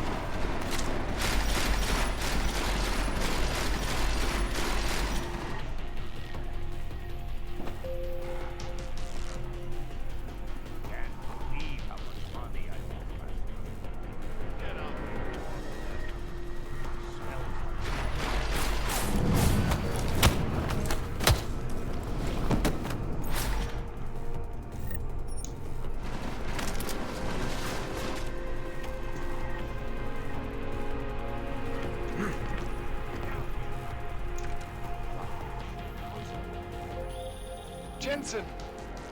Jensen!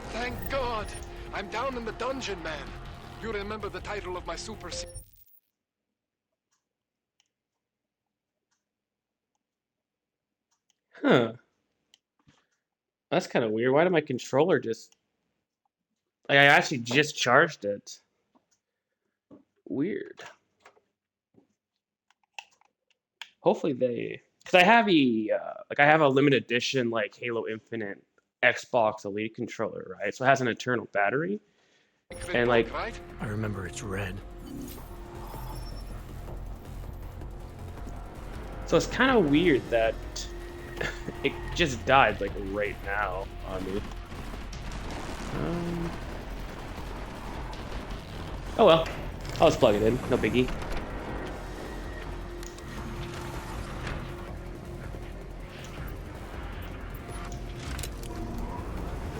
Thank God! I'm down in the dungeon, man. You remember the title of my super... Huh. That's kind of weird. Why did my controller just... Like, I actually just charged it. Weird. Hopefully they... Because I have I have a limited edition, like, Halo Infinite Xbox Elite controller, right? So it has an internal battery. And, like... I remember it's red. So it's kind of weird that it just died, like, right now on me. Oh well. I'll just plug it in. No biggie.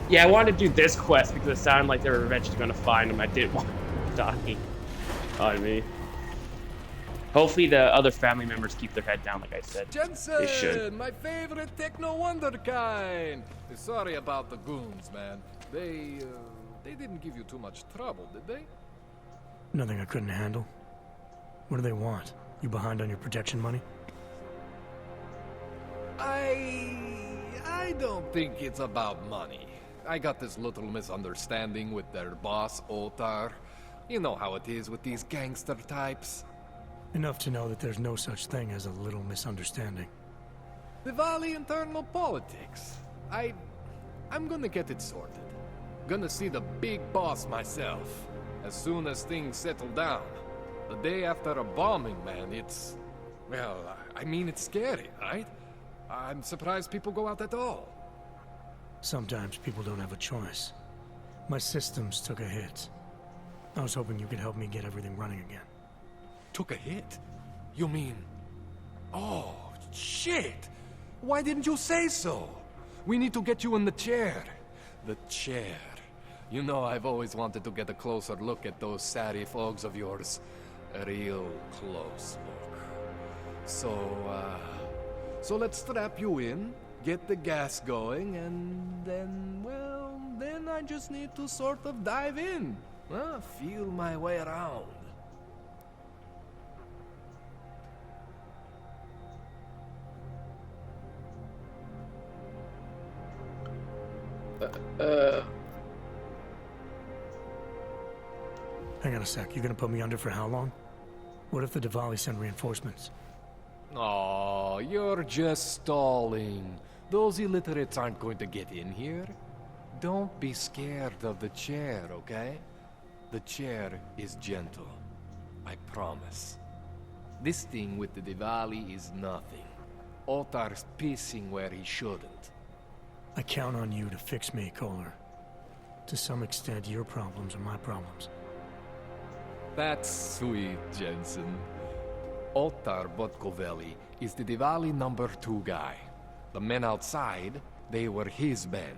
Yeah, I wanted to do this quest because it sounded like they were eventually going to find him. I didn't want him dying on me. Hopefully the other family members keep their head down, like I said. Jensen, They should. my favorite techno wonderkind. Sorry about the goons, man. They didn't give you too much trouble, did they? Nothing I couldn't handle. What do they want? You behind on your protection money? I don't think it's about money. I got this little misunderstanding with their boss, Otar. You know how it is with these gangster types. Enough to know that there's no such thing as a little misunderstanding. Diwali internal politics. I'm gonna get it sorted. Gonna see the big boss myself. As soon as things settle down. The day after a bombing, man, it's... Well, I mean, it's scary, right? I'm surprised people go out at all. Sometimes people don't have a choice. My systems took a hit. I was hoping you could help me get everything running again. Took a hit? You mean... Oh, shit! Why didn't you say so? We need to get you in the chair. The chair. You know, I've always wanted to get a closer look at those satty folks of yours. A real close look. So let's strap you in, get the gas going, and then, well, then I just need to sort of dive in. Feel my way around. Hang on a sec. You gonna put me under for how long? What if the Diwali send reinforcements? Oh, you're just stalling. Those illiterates aren't going to get in here. Don't be scared of the chair, okay? The chair is gentle. I promise. This thing with the Diwali is nothing. Otar's pissing where he shouldn't. I count on you to fix me, Kohler. To some extent, your problems are my problems. That's sweet, Jensen. Otar Botkovelli is the Diwali #2 guy. The men outside, they were his men.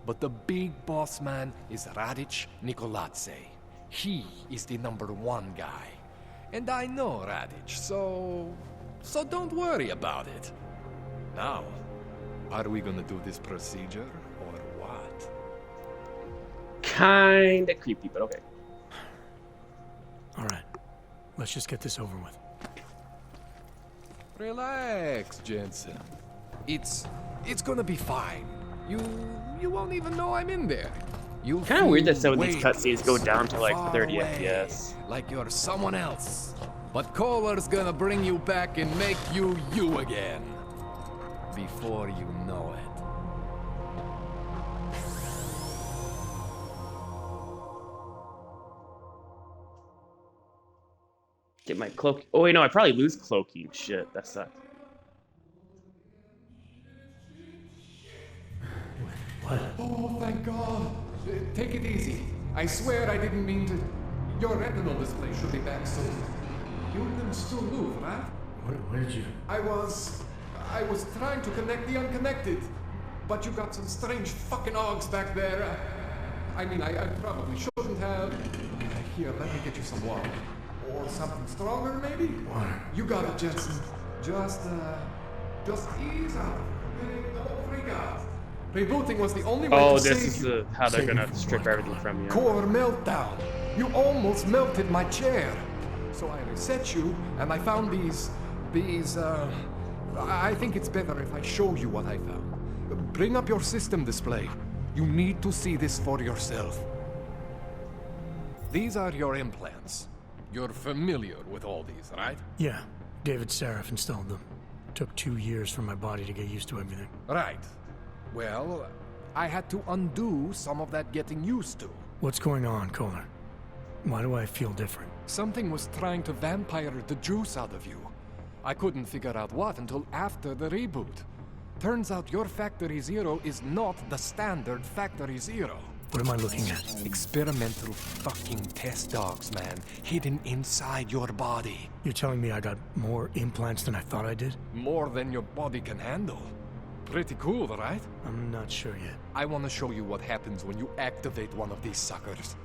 But the big boss man is Radic Nikoladze. He is the #1 guy. And I know Radic, so don't worry about it. Now, are we gonna do this procedure, or what? Kinda creepy, but okay. Alright, let's just get this over with. Relax, Jensen. It's gonna be fine. You won't even know I'm in there. You'll Kind of weird that feel some of these weight cutscenes go down to like far 30 away, FPS. like you're someone else. But Kohler's gonna bring you back and make you you again. Before you know it. Get my cloak. Oh wait, no, I probably lose cloaking. Shit, that sucks. What? Oh, thank God. Take it easy. I swear I didn't mean to. Your retinal display should be back soon. You can still move, right? Where did you... I was trying to connect the unconnected. But you got some strange fucking ogs back there. I mean, I probably shouldn't have. Here, let me get you some water. Or something stronger, maybe? Water. You got it, Jensen. Just ease out. Don't freak out. Rebooting was the only way Oh, to this save is you. how they're gonna strip everything from you. Core meltdown. You almost melted my chair. So I reset you, and I found these, I think it's better if I show you what I found. Bring up your system display. You need to see this for yourself. These are your implants. You're familiar with all these, right? Yeah, David Sarif installed them. Took 2 years for my body to get used to everything. Right. Well, I had to undo some of that getting used to. What's going on, Kohler? Why do I feel different? Something was trying to vampire the juice out of you. I couldn't figure out what until after the reboot. Turns out your Factory Zero is not the standard Factory Zero. What am I looking at? Experimental fucking test dogs, man. Hidden inside your body. You're telling me I got more implants than I thought I did? More than your body can handle. Pretty cool, right? I'm not sure yet. I want to show you what happens when you activate one of these suckers.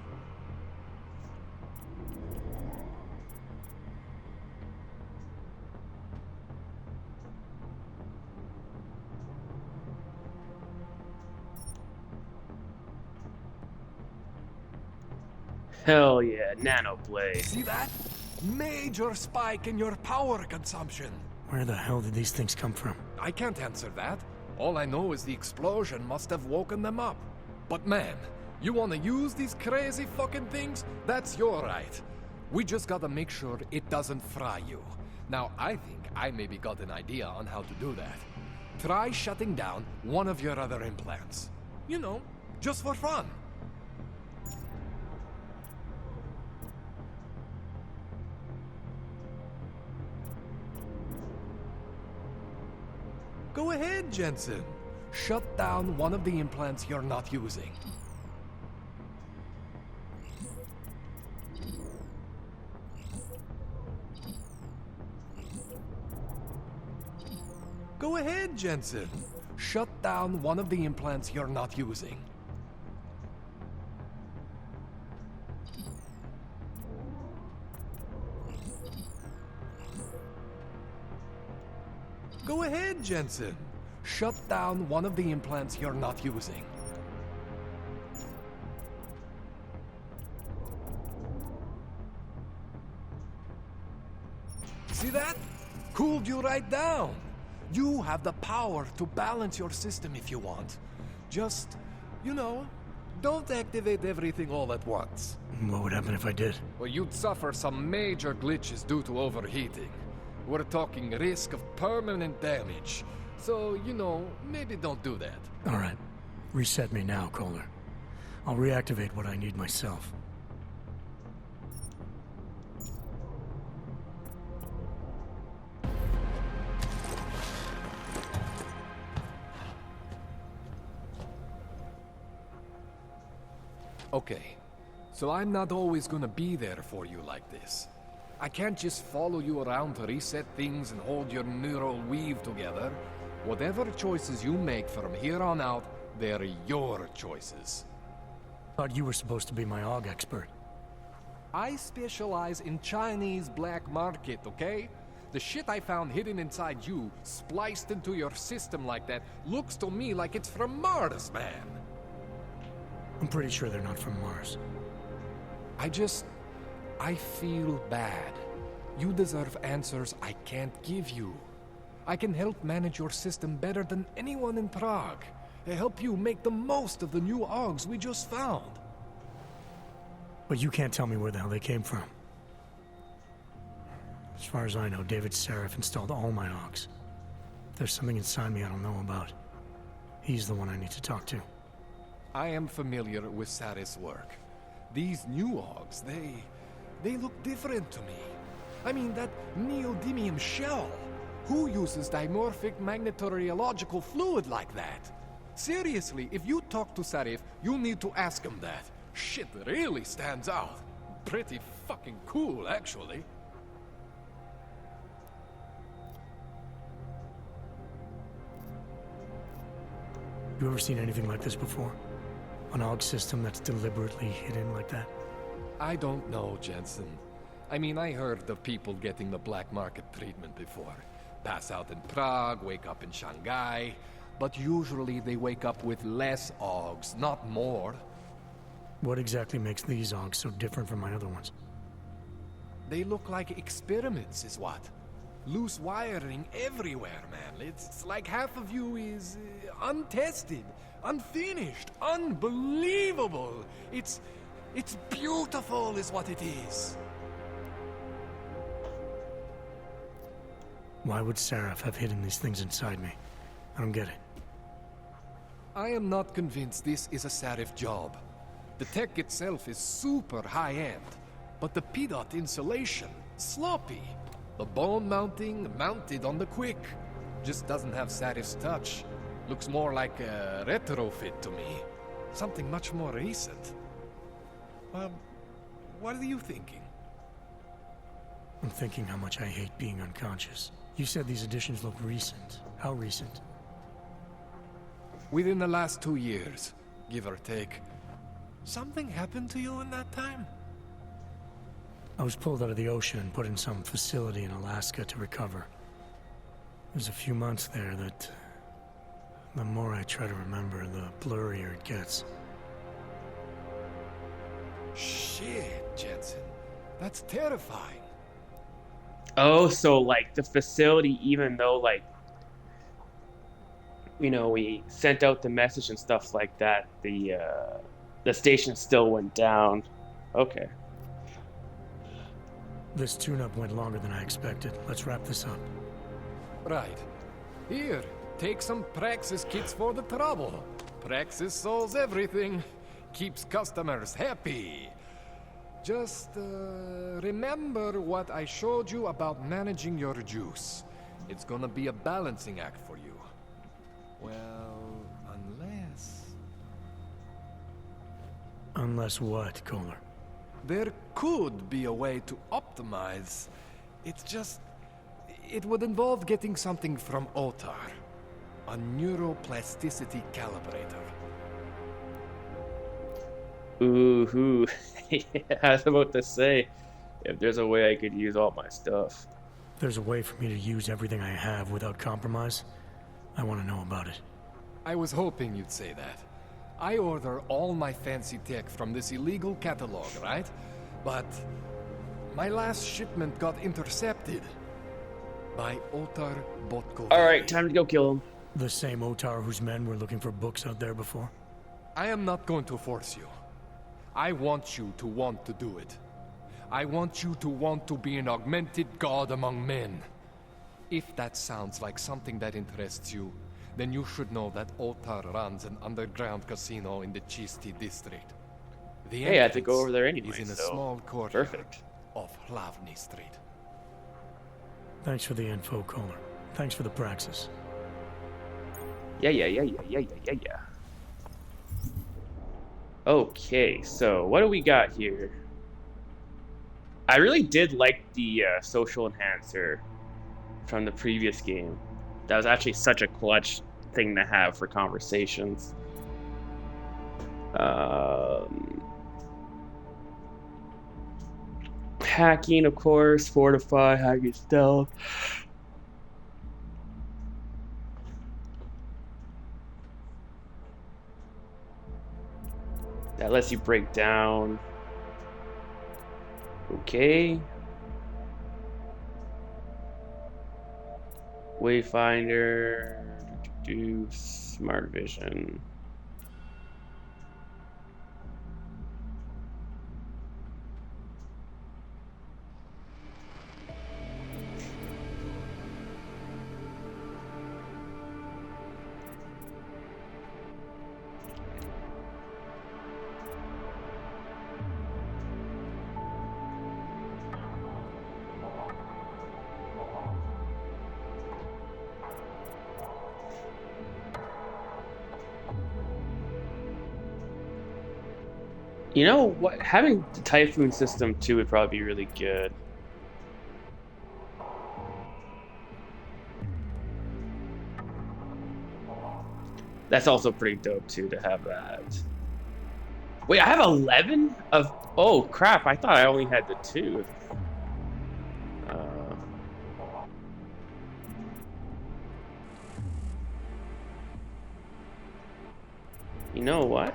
Hell yeah, nanoblade. See that? Major spike in your power consumption. Where the hell did these things come from? I can't answer that. All I know is the explosion must have woken them up. But man, you want to use these crazy fucking things? That's your right. We just gotta make sure it doesn't fry you. Now, I think I maybe got an idea on how to do that. Try shutting down one of your other implants. You know, just for fun. Go ahead, Jensen. Shut down one of the implants you're not using. Go ahead, Jensen. Shut down one of the implants you're not using. Go ahead, Jensen. Shut down one of the implants you're not using. See that? Cooled you right down. You have the power to balance your system if you want. Just, you know, don't activate everything all at once. What would happen if I did? Well, you'd suffer some major glitches due to overheating. We're talking risk of permanent damage. So, you know, maybe don't do that. All right. Reset me now, Kohler. I'll reactivate what I need myself. Okay. So I'm not always gonna be there for you like this. I can't just follow you around to reset things and hold your neural weave together. Whatever choices you make from here on out, they're your choices. Thought you were supposed to be my AUG expert. I specialize in Chinese black market, okay? The shit I found hidden inside you, spliced into your system like that, looks to me like it's from Mars, man. I'm pretty sure they're not from Mars. I feel bad. You deserve answers I can't give you. I can help manage your system better than anyone in Prague. I help you make the most of the new AUGs we just found. But you can't tell me where the hell they came from. As far as I know, David Sarif installed all my AUGs. If there's something inside me I don't know about, he's the one I need to talk to. I am familiar with Sarif's work. These new AUGs, they look different to me. I mean, that neodymium shell. Who uses dimorphic magnetorheological fluid like that? Seriously, if you talk to Sarif, you need to ask him that. Shit really stands out. Pretty fucking cool, actually. You ever seen anything like this before? An AUG system that's deliberately hidden like that? I don't know, Jensen. I mean, I heard of people getting the black market treatment before. Pass out in Prague, wake up in Shanghai. But usually they wake up with less AUGs, not more. What exactly makes these AUGs so different from my other ones? They look like experiments, is what. Loose wiring everywhere, man. It's like half of you is untested, unfinished, unbelievable. It's beautiful is what it is. Why would Seraph have hidden these things inside me? I don't get it. I am not convinced this is a Seraph job. The tech itself is super high-end, but the PDOT insulation, sloppy. The bone mounting, mounted on the quick. Just doesn't have Seraph's touch. Looks more like a retrofit to me. Something much more recent. What are you thinking? I'm thinking how much I hate being unconscious. You said these additions look recent. How recent? Within the last 2 years, give or take. Something happened to you in that time? I was pulled out of the ocean and put in some facility in Alaska to recover. There's a few months there that... the more I try to remember, the blurrier it gets. Shit, Jensen. That's terrifying. Oh, so like the facility, even though like, you know, we sent out the message and stuff like that, the station still went down. Okay. This tune-up went longer than I expected. Let's wrap this up. Right. Here, take some Praxis kits for the trouble. Praxis solves everything. Keeps customers happy. Just, remember what I showed you about managing your juice. It's gonna be a balancing act for you. Well, unless... Unless what, Kohler? There could be a way to optimize. It's just... it would involve getting something from Otar. A neuroplasticity calibrator. Ooh, yeah, I was about to say, if there's a way I could use all my stuff. There's a way for me to use everything I have without compromise. I want to know about it. I was hoping you'd say that. I order all my fancy tech from this illegal catalog, right? But my last shipment got intercepted by Otar Botko. Alright, time to go kill him. The same Otar whose men were looking for books out there before? I am not going to force you. I want you to want to do it. I want you to want to be an augmented god among men. If that sounds like something that interests you, then you should know that Otar runs an underground casino in the Chisti district. The Hey, I had to go over there anyway, is in a so small courtyard perfect. of Hlavny Street. Thanks for the info, Kohler. Thanks for the praxis. Yeah. Okay, so what do we got here? I really did like the social enhancer from the previous game. That was actually such a clutch thing to have for conversations. Hacking, of course, fortify, hacking stealth. That lets you break down. Okay. Wayfinder, smart vision. You know what? Having the Typhoon system too would probably be really good. That's also pretty dope too to have that. Wait, I have 11 of. Oh crap! I thought I only had the 2. You know what?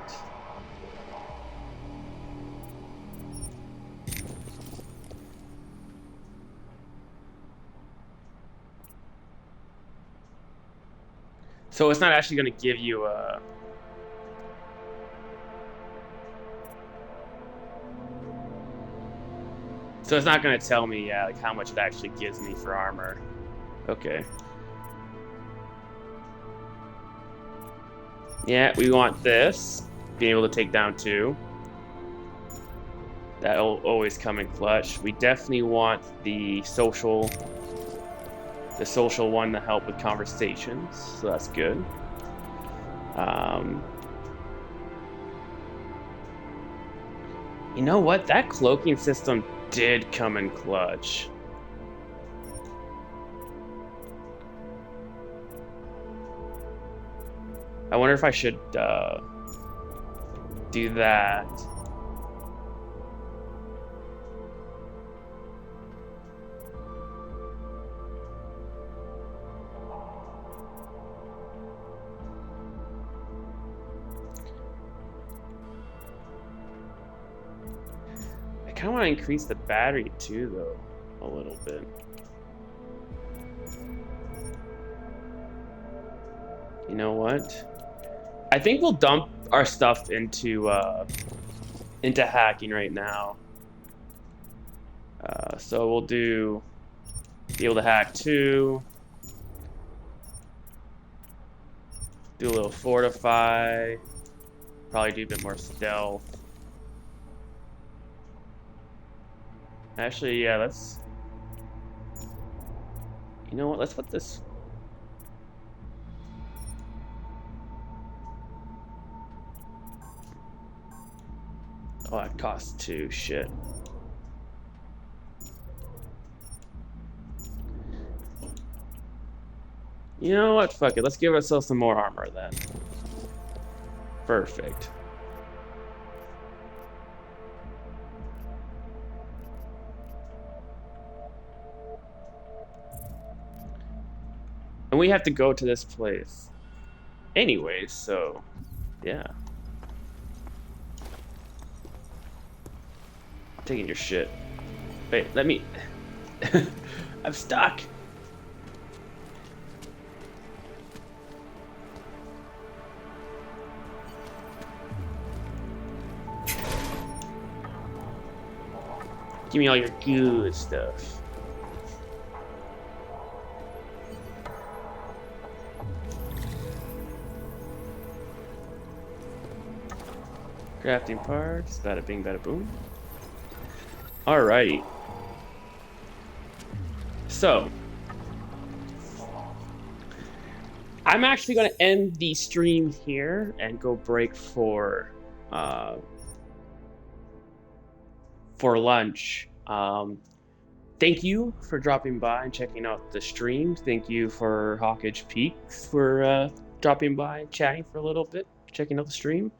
So it's not actually going to give you a... So it's not going to tell me, yeah, like how much it actually gives me for armor. Okay. Yeah, we want this. Being able to take down 2. That'll always come in clutch. We definitely want the social one to help with conversations, so that's good. You know what? That cloaking system did come in clutch. I wonder if I should do that. I kind of want to increase the battery too, though, a little bit. You know what? I think we'll dump our stuff into hacking right now. So we'll be able to hack 2. Do a little fortify. Probably do a bit more stealth. Actually, yeah, let's... You know what? Let's put this... Oh, that costs 2. Shit. You know what? Fuck it. Let's give ourselves some more armor then. Perfect. And we have to go to this place anyways, so yeah. Taking your shit. Wait, let me... I'm stuck! Give me all your good stuff. Crafting parts, bada bing, bada boom. Alrighty. So, I'm actually going to end the stream here and go break for lunch. Thank you for dropping by and checking out the stream. Thank you for Hawkage Peaks for dropping by and chatting for a little bit, checking out the stream.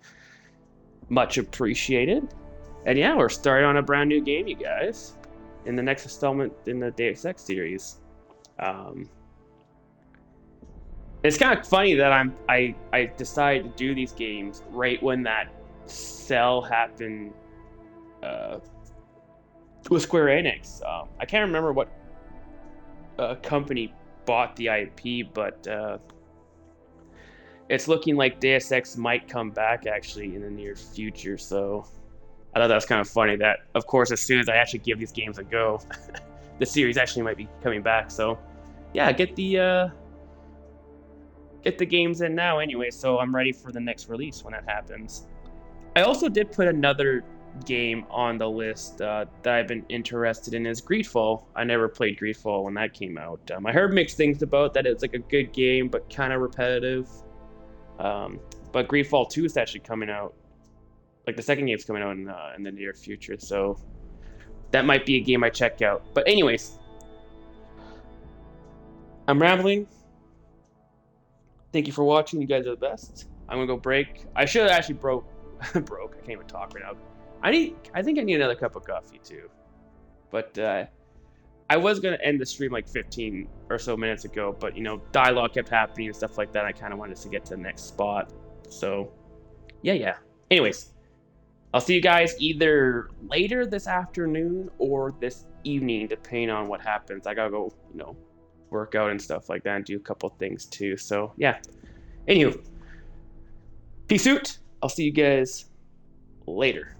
Much appreciated. And yeah, we're starting on a brand new game, you guys, in the next installment in the Deus Ex series. It's kind of funny that I decided to do these games right when that sell happened with Square Enix. I can't remember what company bought the IP, but it's looking like Deus Ex might come back actually in the near future. So I thought that was kind of funny that, of course, as soon as I actually give these games a go, the series actually might be coming back. So yeah, get the games in now anyway, so I'm ready for the next release when that happens. I also did put another game on the list that I've been interested in is Greedfall. I never played Greedfall when that came out. I heard mixed things about that. It's like a good game, but kind of repetitive. But Greedfall 2 is actually coming out. Like the second game's coming out in the near future, so that might be a game I check out. But anyways, I'm rambling. Thank you for watching. You guys are the best. I'm gonna go break. I should have actually broke. I can't even talk right now. I think I need another cup of coffee too. But I was gonna end the stream like 15 or so minutes ago, but you know, dialogue kept happening and stuff like that. I kind of wanted to get to the next spot. So yeah. Anyways, I'll see you guys either later this afternoon or this evening, depending on what happens. I gotta go, work out and stuff like that and do a couple things too. So yeah, Anywho, peace out. I'll see you guys later.